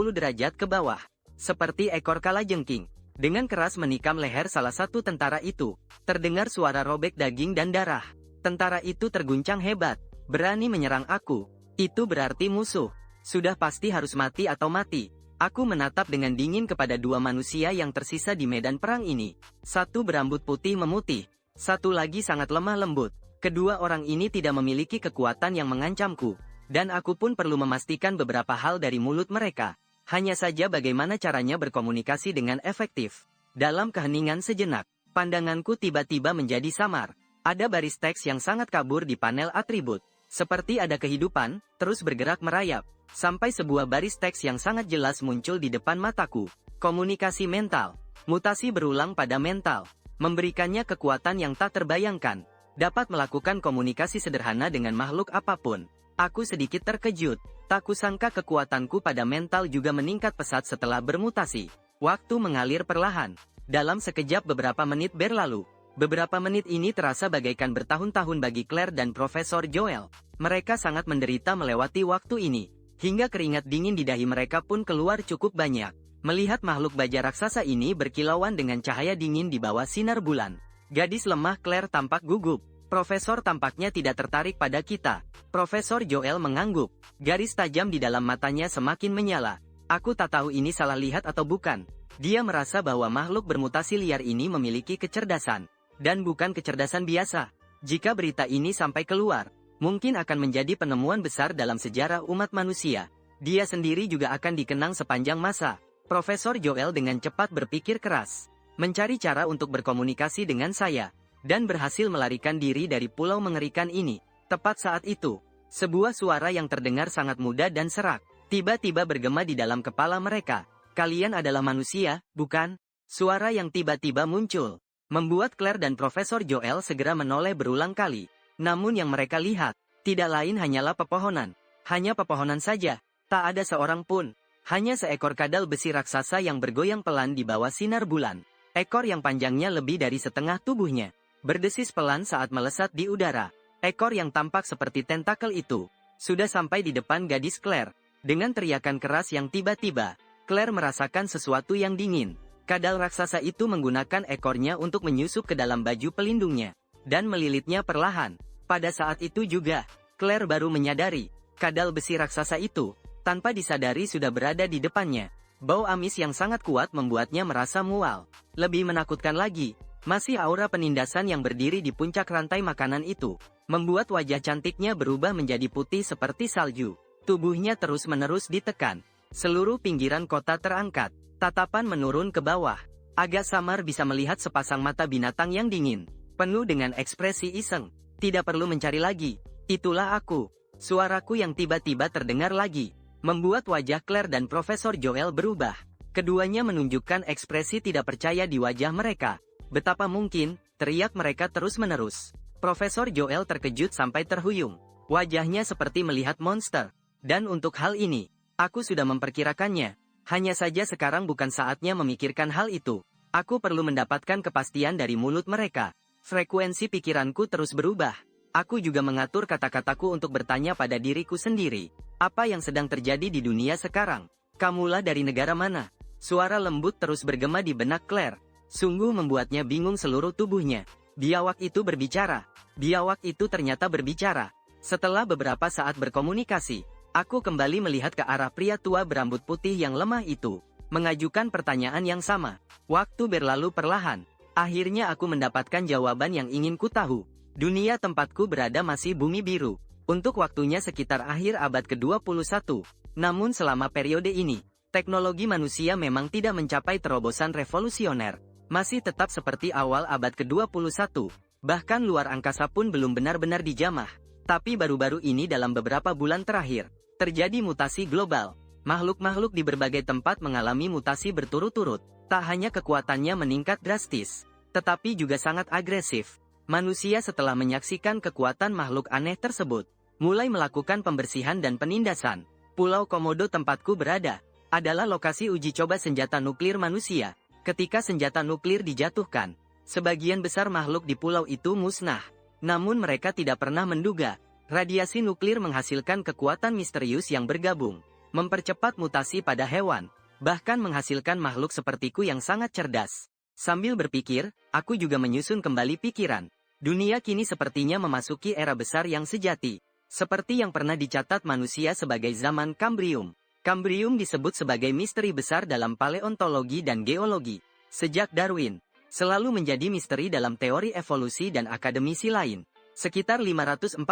derajat ke bawah. Seperti ekor kalajengking. Dengan keras menikam leher salah satu tentara itu. Terdengar suara robek daging dan darah. Tentara itu terguncang hebat. Berani menyerang aku. Itu berarti musuh. Sudah pasti harus mati atau mati. Aku menatap dengan dingin kepada dua manusia yang tersisa di medan perang ini. Satu berambut putih memutih. Satu lagi sangat lemah lembut. Kedua orang ini tidak memiliki kekuatan yang mengancamku. Dan aku pun perlu memastikan beberapa hal dari mulut mereka. Hanya saja bagaimana caranya berkomunikasi dengan efektif. Dalam keheningan sejenak, pandanganku tiba-tiba menjadi samar. Ada baris teks yang sangat kabur di panel atribut. Seperti ada kehidupan, terus bergerak merayap. Sampai sebuah baris teks yang sangat jelas muncul di depan mataku. Komunikasi mental. Mutasi berulang pada mental. Memberikannya kekuatan yang tak terbayangkan. Dapat melakukan komunikasi sederhana dengan makhluk apapun. Aku sedikit terkejut. Tak kusangka kekuatanku pada mental juga meningkat pesat setelah bermutasi. Waktu mengalir perlahan. Dalam sekejap beberapa menit berlalu. Beberapa menit ini terasa bagaikan bertahun-tahun bagi Claire dan Profesor Joel. Mereka sangat menderita melewati waktu ini. Hingga keringat dingin di dahi mereka pun keluar cukup banyak. Melihat makhluk baja raksasa ini berkilauan dengan cahaya dingin di bawah sinar bulan. Gadis lemah Claire tampak gugup. Profesor tampaknya tidak tertarik pada kita. Profesor Joel mengangguk. Garis tajam di dalam matanya semakin menyala. Aku tak tahu ini salah lihat atau bukan. Dia merasa bahwa makhluk bermutasi liar ini memiliki kecerdasan. Dan bukan kecerdasan biasa. Jika berita ini sampai keluar, mungkin akan menjadi penemuan besar dalam sejarah umat manusia. Dia sendiri juga akan dikenang sepanjang masa. Profesor Joel dengan cepat berpikir keras. Mencari cara untuk berkomunikasi dengan saya. Dan berhasil melarikan diri dari pulau mengerikan ini. Tepat saat itu, sebuah suara yang terdengar sangat muda dan serak, tiba-tiba bergema di dalam kepala mereka. Kalian adalah manusia, bukan? Suara yang tiba-tiba muncul, membuat Claire dan Profesor Joel segera menoleh berulang kali. Namun yang mereka lihat, tidak lain hanyalah pepohonan. Hanya pepohonan saja, tak ada seorang pun. Hanya seekor kadal besi raksasa yang bergoyang pelan di bawah sinar bulan. Ekor yang panjangnya lebih dari setengah tubuhnya. Berdesis pelan saat melesat di udara. Ekor yang tampak seperti tentakel itu sudah sampai di depan gadis Claire. Dengan teriakan keras yang tiba-tiba, Claire merasakan sesuatu yang dingin. Kadal raksasa itu menggunakan ekornya untuk menyusup ke dalam baju pelindungnya dan melilitnya perlahan. Pada saat itu juga, Claire baru menyadari, kadal besi raksasa itu, tanpa disadari sudah berada di depannya. Bau amis yang sangat kuat membuatnya merasa mual. Lebih menakutkan lagi, masih aura penindasan yang berdiri di puncak rantai makanan itu, membuat wajah cantiknya berubah menjadi putih seperti salju. Tubuhnya terus-menerus ditekan. Seluruh pinggiran kota terangkat. Tatapan menurun ke bawah. Agak samar bisa melihat sepasang mata binatang yang dingin, penuh dengan ekspresi iseng. Tidak perlu mencari lagi. Itulah aku. Suaraku yang tiba-tiba terdengar lagi, membuat wajah Claire dan Profesor Joel berubah. Keduanya menunjukkan ekspresi tidak percaya di wajah mereka. Betapa mungkin, teriak mereka terus-menerus. Profesor Joel terkejut sampai terhuyung. Wajahnya seperti melihat monster. Dan untuk hal ini, aku sudah memperkirakannya. Hanya saja sekarang bukan saatnya memikirkan hal itu. Aku perlu mendapatkan kepastian dari mulut mereka. Frekuensi pikiranku terus berubah. Aku juga mengatur kata-kataku untuk bertanya pada diriku sendiri. Apa yang sedang terjadi di dunia sekarang? Kamulah dari negara mana? Suara lembut terus bergema di benak Claire. Sungguh membuatnya bingung seluruh tubuhnya. Biawak itu berbicara. Biawak itu ternyata berbicara. Setelah beberapa saat berkomunikasi, aku kembali melihat ke arah pria tua berambut putih yang lemah itu, mengajukan pertanyaan yang sama. Waktu berlalu perlahan. Akhirnya aku mendapatkan jawaban yang ingin ku tahu. Dunia tempatku berada masih bumi biru. Untuk waktunya sekitar akhir abad ke-21. Namun selama periode ini, teknologi manusia memang tidak mencapai terobosan revolusioner. Masih tetap seperti awal abad ke-21. Bahkan luar angkasa pun belum benar-benar dijamah. Tapi baru-baru ini dalam beberapa bulan terakhir, terjadi mutasi global. Makhluk-makhluk di berbagai tempat mengalami mutasi berturut-turut. Tak hanya kekuatannya meningkat drastis, tetapi juga sangat agresif. Manusia setelah menyaksikan kekuatan makhluk aneh tersebut, mulai melakukan pembersihan dan penindasan. Pulau Komodo tempatku berada, adalah lokasi uji coba senjata nuklir manusia. Ketika senjata nuklir dijatuhkan, sebagian besar makhluk di pulau itu musnah. Namun mereka tidak pernah menduga, Radiasi nuklir menghasilkan kekuatan misterius yang bergabung, mempercepat mutasi pada hewan, bahkan menghasilkan makhluk sepertiku yang sangat cerdas. Sambil berpikir, aku juga menyusun kembali pikiran. Dunia kini sepertinya memasuki era besar yang sejati, seperti yang pernah dicatat manusia sebagai zaman Kambrium. Kambrium disebut sebagai misteri besar dalam paleontologi dan geologi. Sejak Darwin, selalu menjadi misteri dalam teori evolusi dan akademisi lain. Sekitar 542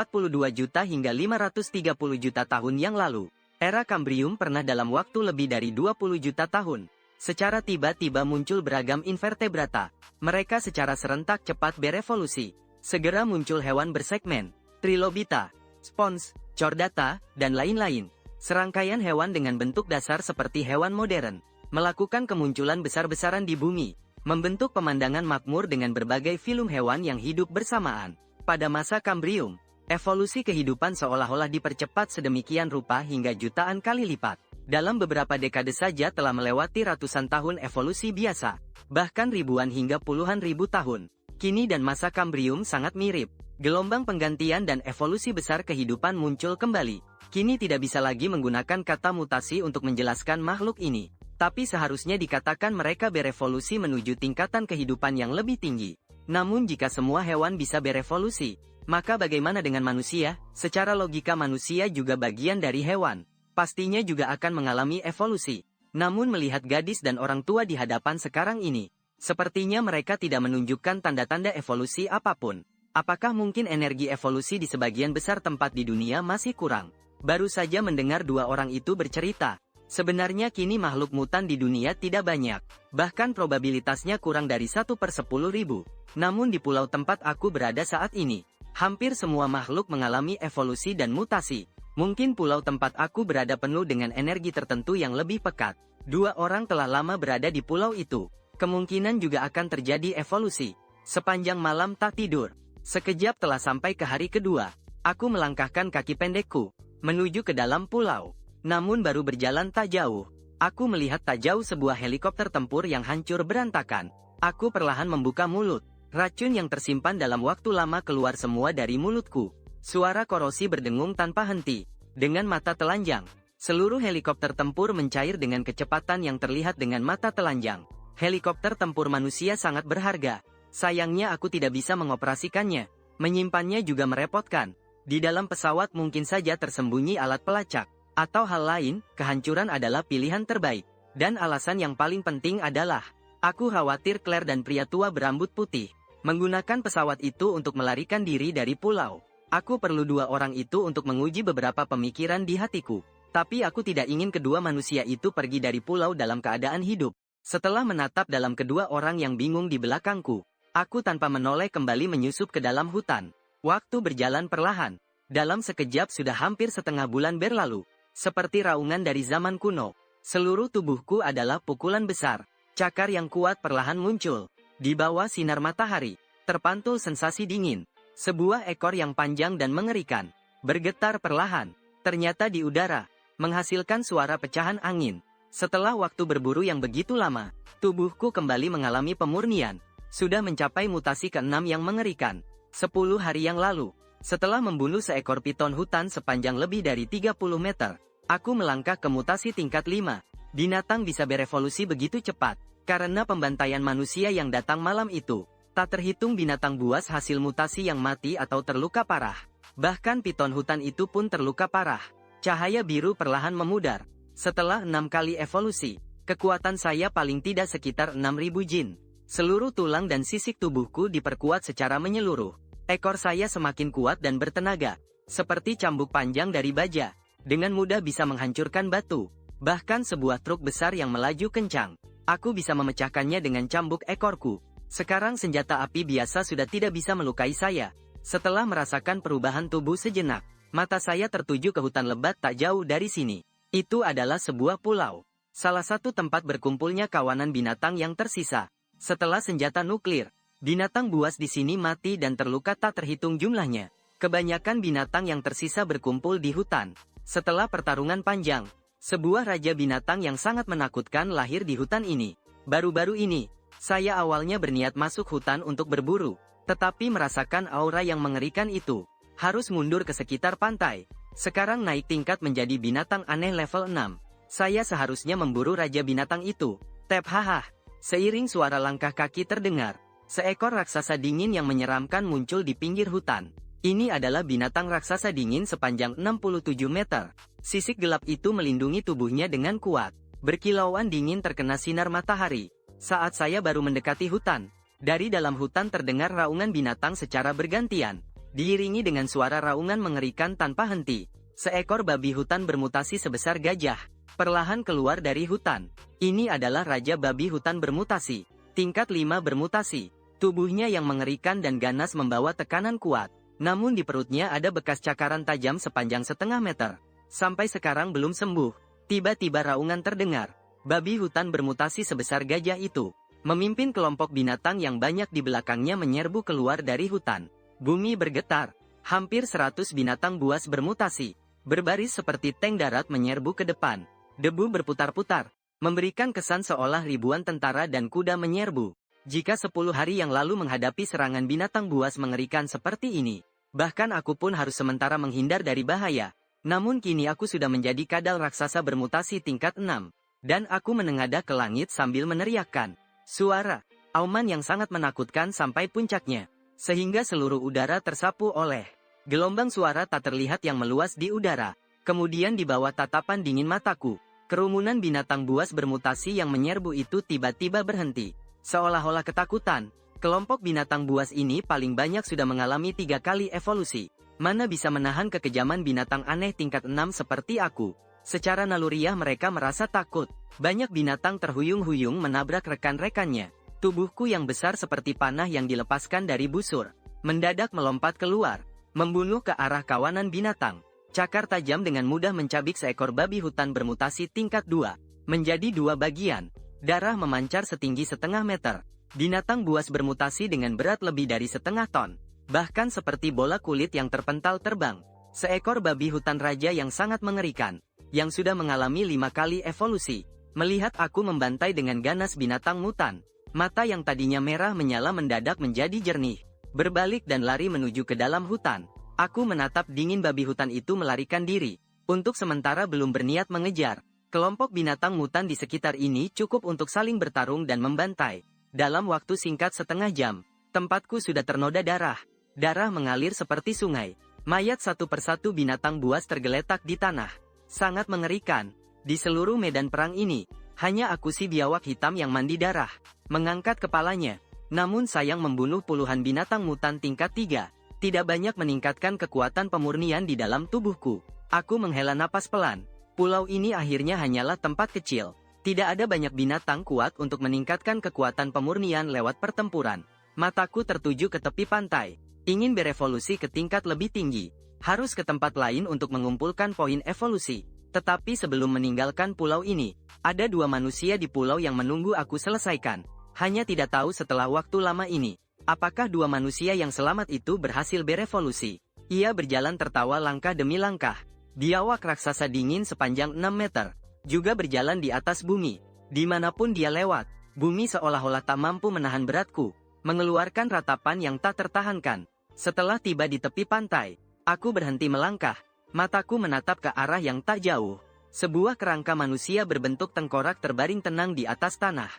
juta hingga 530 juta tahun yang lalu, era Kambrium pernah dalam waktu lebih dari 20 juta tahun. Secara tiba-tiba muncul beragam invertebrata. Mereka secara serentak cepat berevolusi. Segera muncul hewan bersegmen, trilobita, spons, chordata, dan lain-lain. Serangkaian hewan dengan bentuk dasar seperti hewan modern, melakukan kemunculan besar-besaran di bumi, membentuk pemandangan makmur dengan berbagai filum hewan yang hidup bersamaan. Pada masa Kambrium, evolusi kehidupan seolah-olah dipercepat sedemikian rupa hingga jutaan kali lipat. Dalam beberapa dekade saja telah melewati ratusan tahun evolusi biasa, bahkan ribuan hingga puluhan ribu tahun. Kini dan masa Kambrium sangat mirip. Gelombang penggantian dan evolusi besar kehidupan muncul kembali. Kini tidak bisa lagi menggunakan kata mutasi untuk menjelaskan makhluk ini, tapi seharusnya dikatakan mereka berevolusi menuju tingkatan kehidupan yang lebih tinggi. Namun jika semua hewan bisa berevolusi, maka bagaimana dengan manusia? Secara logika manusia juga bagian dari hewan. Pastinya juga akan mengalami evolusi. Namun melihat gadis dan orang tua di hadapan sekarang ini, sepertinya mereka tidak menunjukkan tanda-tanda evolusi apapun. Apakah mungkin energi evolusi di sebagian besar tempat di dunia masih kurang? Baru saja mendengar dua orang itu bercerita. Sebenarnya kini makhluk mutan di dunia tidak banyak. Bahkan probabilitasnya kurang dari 1/10.000. Namun di pulau tempat aku berada saat ini, hampir semua makhluk mengalami evolusi dan mutasi. Mungkin pulau tempat aku berada penuh dengan energi tertentu yang lebih pekat. Dua orang telah lama berada di pulau itu. Kemungkinan juga akan terjadi evolusi. Sepanjang malam tak tidur. Sekejap telah sampai ke hari kedua. Aku melangkahkan kaki pendekku menuju ke dalam pulau. Namun baru berjalan tak jauh, aku melihat tak jauh sebuah helikopter tempur yang hancur berantakan. Aku perlahan membuka mulut. Racun yang tersimpan dalam waktu lama keluar semua dari mulutku. Suara korosi berdengung tanpa henti. Dengan mata telanjang, seluruh helikopter tempur mencair dengan kecepatan yang terlihat dengan mata telanjang. Helikopter tempur manusia sangat berharga. Sayangnya aku tidak bisa mengoperasikannya. Menyimpannya juga merepotkan. Di dalam pesawat mungkin saja tersembunyi alat pelacak. Atau hal lain, kehancuran adalah pilihan terbaik. Dan alasan yang paling penting adalah, aku khawatir Claire dan pria tua berambut putih menggunakan pesawat itu untuk melarikan diri dari pulau. Aku perlu dua orang itu untuk menguji beberapa pemikiran di hatiku. Tapi aku tidak ingin kedua manusia itu pergi dari pulau dalam keadaan hidup. Setelah menatap dalam kedua orang yang bingung di belakangku, aku tanpa menoleh kembali menyusup ke dalam hutan. Waktu berjalan perlahan. Dalam sekejap sudah hampir setengah bulan berlalu. Seperti raungan dari zaman kuno. Seluruh tubuhku adalah pukulan besar. Cakar yang kuat perlahan muncul. Di bawah sinar matahari, terpantul sensasi dingin. Sebuah ekor yang panjang dan mengerikan. Bergetar perlahan. Ternyata di udara. Menghasilkan suara pecahan angin. Setelah waktu berburu yang begitu lama, tubuhku kembali mengalami pemurnian. Sudah mencapai mutasi ke-6 yang mengerikan. 10 hari yang lalu, setelah membunuh seekor piton hutan sepanjang lebih dari 30 meter, aku melangkah ke mutasi tingkat 5. Binatang bisa berevolusi begitu cepat, karena pembantaian manusia yang datang malam itu. Tak terhitung binatang buas hasil mutasi yang mati atau terluka parah. Bahkan piton hutan itu pun terluka parah. Cahaya biru perlahan memudar. Setelah 6 kali evolusi, kekuatan saya paling tidak sekitar 6.000 jin. Seluruh tulang dan sisik tubuhku diperkuat secara menyeluruh. Ekor saya semakin kuat dan bertenaga, seperti cambuk panjang dari baja. Dengan mudah bisa menghancurkan batu. Bahkan sebuah truk besar yang melaju kencang. Aku bisa memecahkannya dengan cambuk ekorku. Sekarang senjata api biasa sudah tidak bisa melukai saya. Setelah merasakan perubahan tubuh sejenak, mata saya tertuju ke hutan lebat tak jauh dari sini. Itu adalah sebuah pulau. Salah satu tempat berkumpulnya kawanan binatang yang tersisa. Setelah senjata nuklir, binatang buas di sini mati dan terluka tak terhitung jumlahnya. Kebanyakan binatang yang tersisa berkumpul di hutan. Setelah pertarungan panjang, sebuah raja binatang yang sangat menakutkan lahir di hutan ini. Baru-baru ini, saya awalnya berniat masuk hutan untuk berburu, tetapi merasakan aura yang mengerikan itu. Harus mundur ke sekitar pantai. Sekarang naik tingkat menjadi binatang aneh level 6. Saya seharusnya memburu raja binatang itu. Tep haha. Seiring suara langkah kaki terdengar, seekor raksasa dingin yang menyeramkan muncul di pinggir hutan. Ini adalah binatang raksasa dingin sepanjang 67 meter. Sisik gelap itu melindungi tubuhnya dengan kuat. Berkilauan dingin terkena sinar matahari. Saat saya baru mendekati hutan, dari dalam hutan terdengar raungan binatang secara bergantian, diiringi dengan suara raungan mengerikan tanpa henti. Seekor babi hutan bermutasi sebesar gajah perlahan keluar dari hutan. Ini adalah Raja Babi Hutan bermutasi. Tingkat 5 bermutasi. Tubuhnya yang mengerikan dan ganas membawa tekanan kuat. Namun di perutnya ada bekas cakaran tajam sepanjang setengah meter. Sampai sekarang belum sembuh. Tiba-tiba raungan terdengar. Babi hutan bermutasi sebesar gajah itu memimpin kelompok binatang yang banyak di belakangnya menyerbu keluar dari hutan. Bumi bergetar. Hampir 100 binatang buas bermutasi, berbaris seperti tank darat menyerbu ke depan. Debu berputar-putar, memberikan kesan seolah ribuan tentara dan kuda menyerbu. Jika 10 hari yang lalu menghadapi serangan binatang buas mengerikan seperti ini, bahkan aku pun harus sementara menghindar dari bahaya. Namun kini aku sudah menjadi kadal raksasa bermutasi tingkat 6. Dan aku menengadah ke langit sambil meneriakkan suara auman yang sangat menakutkan sampai puncaknya, sehingga seluruh udara tersapu oleh gelombang suara tak terlihat yang meluas di udara. Kemudian di bawah tatapan dingin mataku, kerumunan binatang buas bermutasi yang menyerbu itu tiba-tiba berhenti. Seolah-olah ketakutan, kelompok binatang buas ini paling banyak sudah mengalami 3 kali evolusi. Mana bisa menahan kekejaman binatang aneh tingkat 6 seperti aku? Secara naluriah mereka merasa takut. Banyak binatang terhuyung-huyung menabrak rekan-rekannya. Tubuhku yang besar seperti panah yang dilepaskan dari busur mendadak melompat keluar, membunuh ke arah kawanan binatang. Cakar tajam dengan mudah mencabik seekor babi hutan bermutasi tingkat 2, menjadi 2 bagian. Darah memancar setinggi setengah meter. Binatang buas bermutasi dengan berat lebih dari setengah ton. Bahkan seperti bola kulit yang terpental terbang. Seekor babi hutan raja yang sangat mengerikan, yang sudah mengalami 5 kali evolusi. Melihat aku membantai dengan ganas binatang mutan, mata yang tadinya merah menyala mendadak menjadi jernih. Berbalik dan lari menuju ke dalam hutan. Aku menatap dingin babi hutan itu melarikan diri. Untuk sementara belum berniat mengejar. Kelompok binatang mutan di sekitar ini cukup untuk saling bertarung dan membantai. Dalam waktu singkat setengah jam, tempatku sudah ternoda darah. Darah mengalir seperti sungai. Mayat satu persatu binatang buas tergeletak di tanah. Sangat mengerikan. Di seluruh medan perang ini, hanya aku si biawak hitam yang mandi darah, mengangkat kepalanya. Namun sayang membunuh puluhan binatang mutan tingkat 3. Tidak banyak meningkatkan kekuatan pemurnian di dalam tubuhku. Aku menghela napas pelan. Pulau ini akhirnya hanyalah tempat kecil. Tidak ada banyak binatang kuat untuk meningkatkan kekuatan pemurnian lewat pertempuran. Mataku tertuju ke tepi pantai. Ingin berevolusi ke tingkat lebih tinggi. Harus ke tempat lain untuk mengumpulkan poin evolusi. Tetapi sebelum meninggalkan pulau ini, ada 2 manusia di pulau yang menunggu aku selesaikan. Hanya tidak tahu setelah waktu lama ini, apakah 2 manusia yang selamat itu berhasil berevolusi. Ia berjalan tertawa langkah demi langkah. Biawak raksasa dingin sepanjang 6 meter, juga berjalan di atas bumi. Dimanapun dia lewat, bumi seolah-olah tak mampu menahan beratku, mengeluarkan ratapan yang tak tertahankan. Setelah tiba di tepi pantai, aku berhenti melangkah. Mataku menatap ke arah yang tak jauh. Sebuah kerangka manusia berbentuk tengkorak terbaring tenang di atas tanah.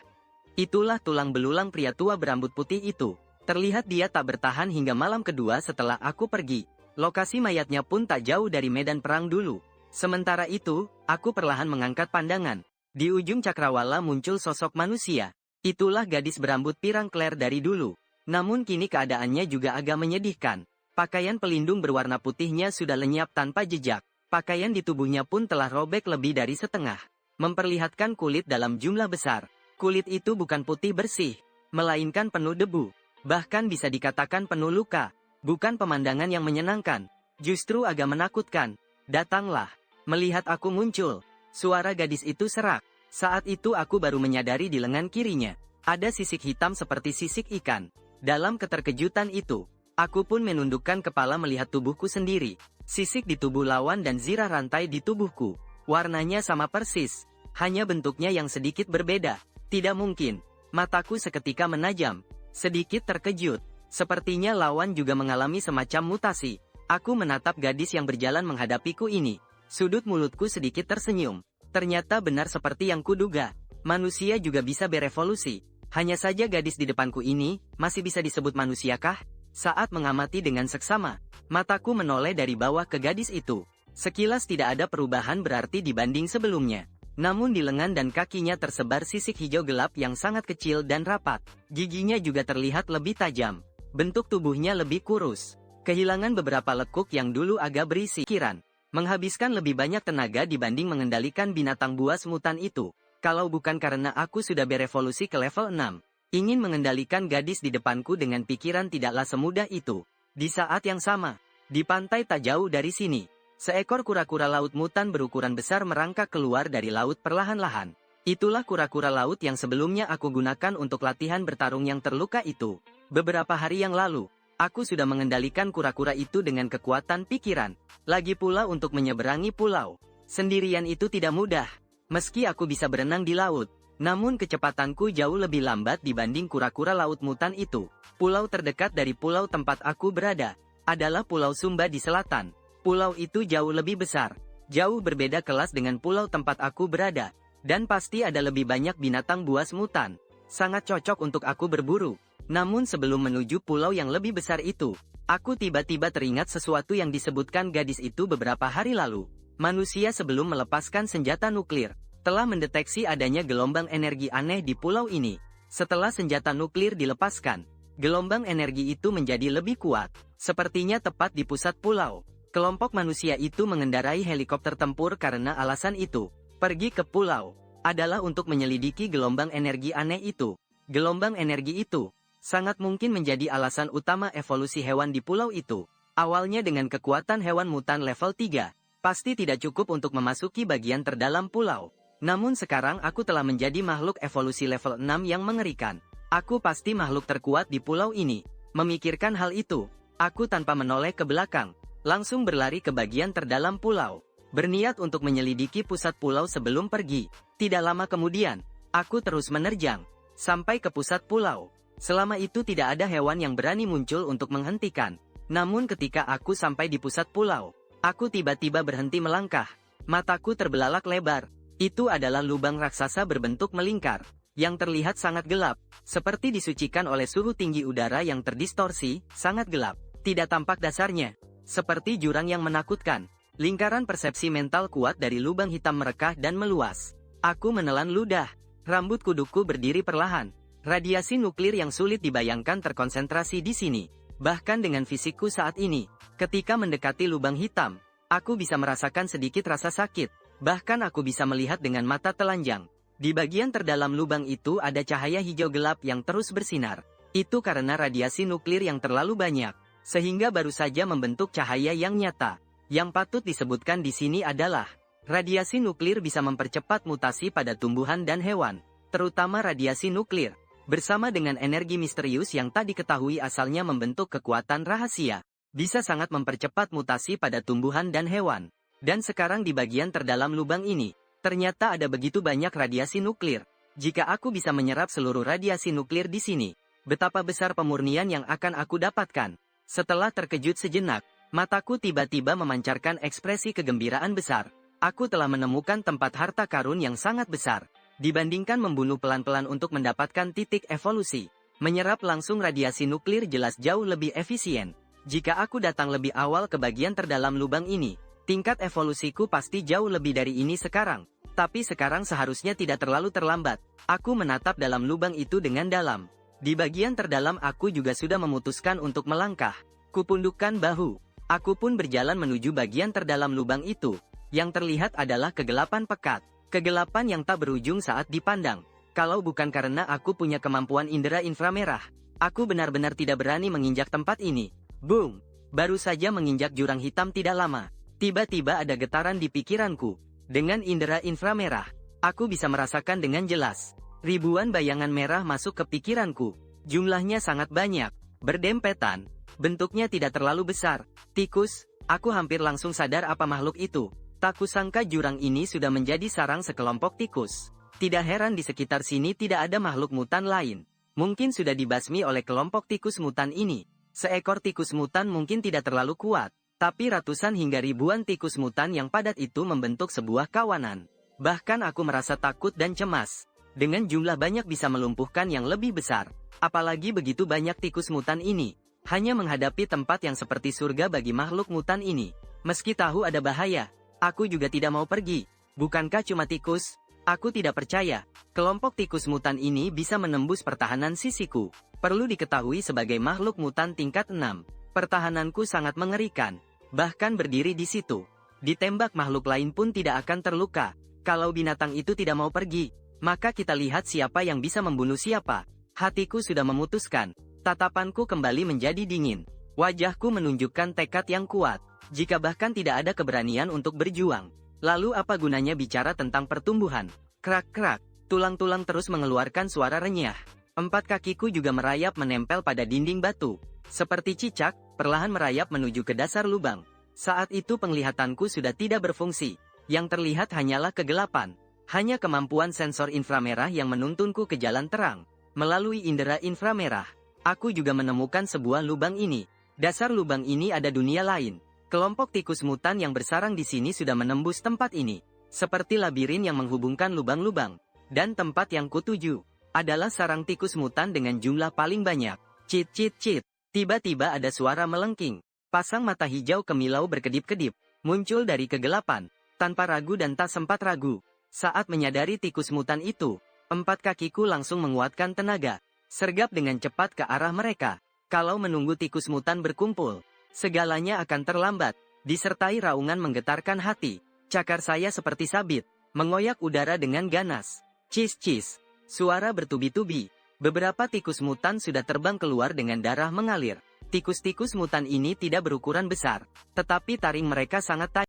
Itulah tulang belulang pria tua berambut putih itu. Terlihat dia tak bertahan hingga malam kedua setelah aku pergi. Lokasi mayatnya pun tak jauh dari medan perang dulu. Sementara itu, aku perlahan mengangkat pandangan. Di ujung cakrawala muncul sosok manusia. Itulah gadis berambut pirang Claire dari dulu. Namun kini keadaannya juga agak menyedihkan. Pakaian pelindung berwarna putihnya sudah lenyap tanpa jejak. Pakaian di tubuhnya pun telah robek lebih dari setengah, memperlihatkan kulit dalam jumlah besar. Kulit itu bukan putih bersih, melainkan penuh debu. Bahkan bisa dikatakan penuh luka. Bukan pemandangan yang menyenangkan, justru agak menakutkan. Datanglah. Melihat aku muncul, suara gadis itu serak. Saat itu aku baru menyadari di lengan kirinya ada sisik hitam seperti sisik ikan. Dalam keterkejutan itu, aku pun menundukkan kepala melihat tubuhku sendiri. Sisik di tubuh lawan dan zirah rantai di tubuhku. Warnanya sama persis, hanya bentuknya yang sedikit berbeda. Tidak mungkin. Mataku seketika menajam. Sedikit terkejut. Sepertinya lawan juga mengalami semacam mutasi. Aku menatap gadis yang berjalan menghadapiku ini. Sudut mulutku sedikit tersenyum. Ternyata benar seperti yang kuduga. Manusia juga bisa berevolusi. Hanya saja gadis di depanku ini, masih bisa disebut manusiakah? Saat mengamati dengan seksama, mataku menoleh dari bawah ke gadis itu. Sekilas tidak ada perubahan berarti dibanding sebelumnya. Namun di lengan dan kakinya tersebar sisik hijau gelap yang sangat kecil dan rapat. Giginya juga terlihat lebih tajam. Bentuk tubuhnya lebih kurus. Kehilangan beberapa lekuk yang dulu agak berisi pikiran. Menghabiskan lebih banyak tenaga dibanding mengendalikan binatang buas mutan itu. Kalau bukan karena aku sudah berevolusi ke level 6. Ingin mengendalikan gadis di depanku dengan pikiran tidaklah semudah itu. Di saat yang sama, di pantai tak jauh dari sini, seekor kura-kura laut mutan berukuran besar merangkak keluar dari laut perlahan-lahan. Itulah kura-kura laut yang sebelumnya aku gunakan untuk latihan bertarung yang terluka itu. Beberapa hari yang lalu, aku sudah mengendalikan kura-kura itu dengan kekuatan pikiran. Lagi pula untuk menyeberangi pulau. Sendirian itu tidak mudah. Meski aku bisa berenang di laut, namun kecepatanku jauh lebih lambat dibanding kura-kura laut mutan itu. Pulau terdekat dari pulau tempat aku berada adalah Pulau Sumba di selatan. Pulau itu jauh lebih besar, jauh berbeda kelas dengan pulau tempat aku berada, dan pasti ada lebih banyak binatang buas mutan. Sangat cocok untuk aku berburu. Namun sebelum menuju pulau yang lebih besar itu, aku tiba-tiba teringat sesuatu yang disebutkan gadis itu beberapa hari lalu. Manusia sebelum melepaskan senjata nuklir, telah mendeteksi adanya gelombang energi aneh di pulau ini. Setelah senjata nuklir dilepaskan, gelombang energi itu menjadi lebih kuat. Sepertinya tepat di pusat pulau. Kelompok manusia itu mengendarai helikopter tempur karena alasan itu. Pergi ke pulau adalah untuk menyelidiki gelombang energi aneh itu. Gelombang energi itu sangat mungkin menjadi alasan utama evolusi hewan di pulau itu. Awalnya dengan kekuatan hewan mutan level 3, pasti tidak cukup untuk memasuki bagian terdalam pulau. Namun sekarang aku telah menjadi makhluk evolusi level 6 yang mengerikan. Aku pasti makhluk terkuat di pulau ini. Memikirkan hal itu, aku tanpa menoleh ke belakang, langsung berlari ke bagian terdalam pulau. Berniat untuk menyelidiki pusat pulau sebelum pergi. Tidak lama kemudian, aku terus menerjang sampai ke pusat pulau. Selama itu tidak ada hewan yang berani muncul untuk menghentikan. Namun ketika aku sampai di pusat pulau, aku tiba-tiba berhenti melangkah. Mataku terbelalak lebar. Itu adalah lubang raksasa berbentuk melingkar, yang terlihat sangat gelap, seperti disucikan oleh suhu tinggi udara yang terdistorsi, sangat gelap. Tidak tampak dasarnya. Seperti jurang yang menakutkan. Lingkaran persepsi mental kuat dari lubang hitam merekah dan meluas. Aku menelan ludah. Rambut kuduku berdiri perlahan. Radiasi nuklir yang sulit dibayangkan terkonsentrasi di sini. Bahkan dengan fisikku saat ini, ketika mendekati lubang hitam, aku bisa merasakan sedikit rasa sakit. Bahkan aku bisa melihat dengan mata telanjang. Di bagian terdalam lubang itu ada cahaya hijau gelap yang terus bersinar. Itu karena radiasi nuklir yang terlalu banyak, sehingga baru saja membentuk cahaya yang nyata. Yang patut disebutkan di sini adalah, radiasi nuklir bisa mempercepat mutasi pada tumbuhan dan hewan, terutama radiasi nuklir, bersama dengan energi misterius yang tak diketahui asalnya membentuk kekuatan rahasia, bisa sangat mempercepat mutasi pada tumbuhan dan hewan. Dan sekarang di bagian terdalam lubang ini, ternyata ada begitu banyak radiasi nuklir. Jika aku bisa menyerap seluruh radiasi nuklir di sini, betapa besar pemurnian yang akan aku dapatkan. Setelah terkejut sejenak, mataku tiba-tiba memancarkan ekspresi kegembiraan besar. Aku telah menemukan tempat harta karun yang sangat besar. Dibandingkan membunuh pelan-pelan untuk mendapatkan titik evolusi, menyerap langsung radiasi nuklir jelas jauh lebih efisien. Jika aku datang lebih awal ke bagian terdalam lubang ini, tingkat evolusiku pasti jauh lebih dari ini sekarang. Tapi sekarang seharusnya tidak terlalu terlambat. Aku menatap dalam lubang itu dengan dalam. Di bagian terdalam aku juga sudah memutuskan untuk melangkah. Kupundukkan bahu. Aku pun berjalan menuju bagian terdalam lubang itu. Yang terlihat adalah kegelapan pekat. Kegelapan yang tak berujung saat dipandang. Kalau bukan karena aku punya kemampuan indera inframerah, aku benar-benar tidak berani menginjak tempat ini. Boom! Baru saja menginjak jurang hitam tidak lama. Tiba-tiba ada getaran di pikiranku. Dengan indera inframerah, aku bisa merasakan dengan jelas. Ribuan bayangan merah masuk ke pikiranku. Jumlahnya sangat banyak. Berdempetan. Bentuknya tidak terlalu besar. Tikus, aku hampir langsung sadar apa makhluk itu. Tak kusangka jurang ini sudah menjadi sarang sekelompok tikus. Tidak heran di sekitar sini tidak ada makhluk mutan lain. Mungkin sudah dibasmi oleh kelompok tikus mutan ini. Seekor tikus mutan mungkin tidak terlalu kuat. Tapi ratusan hingga ribuan tikus mutan yang padat itu membentuk sebuah kawanan. Bahkan aku merasa takut dan cemas. Dengan jumlah banyak bisa melumpuhkan yang lebih besar. Apalagi begitu banyak tikus mutan ini. Hanya menghadapi tempat yang seperti surga bagi makhluk mutan ini. Meski tahu ada bahaya, aku juga tidak mau pergi. Bukankah cuma tikus? Aku tidak percaya. Kelompok tikus mutan ini bisa menembus pertahanan sisiku. Perlu diketahui sebagai makhluk mutan tingkat 6. Pertahananku sangat mengerikan. Bahkan berdiri di situ. Ditembak makhluk lain pun tidak akan terluka. Kalau binatang itu tidak mau pergi, maka kita lihat siapa yang bisa membunuh siapa. Hatiku sudah memutuskan. Tatapanku kembali menjadi dingin. Wajahku menunjukkan tekad yang kuat. Jika bahkan tidak ada keberanian untuk berjuang, lalu apa gunanya bicara tentang pertumbuhan? Krak-krak, tulang-tulang terus mengeluarkan suara renyah. 4 kakiku juga merayap menempel pada dinding batu. Seperti cicak, perlahan merayap menuju ke dasar lubang. Saat itu penglihatanku sudah tidak berfungsi. Yang terlihat hanyalah kegelapan. Hanya kemampuan sensor inframerah yang menuntunku ke jalan terang. Melalui indera inframerah, aku juga menemukan sebuah lubang ini. Dasar lubang ini ada dunia lain. Kelompok tikus mutan yang bersarang di sini sudah menembus tempat ini. Seperti labirin yang menghubungkan lubang-lubang. Dan tempat yang kutuju adalah sarang tikus mutan dengan jumlah paling banyak. Cit cit cit. Tiba-tiba ada suara melengking. Pasang mata hijau kemilau berkedip-kedip. Muncul dari kegelapan. Tanpa ragu dan tak sempat ragu. Saat menyadari tikus mutan itu, 4 kakiku langsung menguatkan tenaga. Sergap dengan cepat ke arah mereka. Kalau menunggu tikus mutan berkumpul, segalanya akan terlambat. Disertai raungan menggetarkan hati. Cakar saya seperti sabit, mengoyak udara dengan ganas. Cis-cis. Suara bertubi-tubi. Beberapa tikus mutan sudah terbang keluar dengan darah mengalir. Tikus-tikus mutan ini tidak berukuran besar, tetapi taring mereka sangat tajam.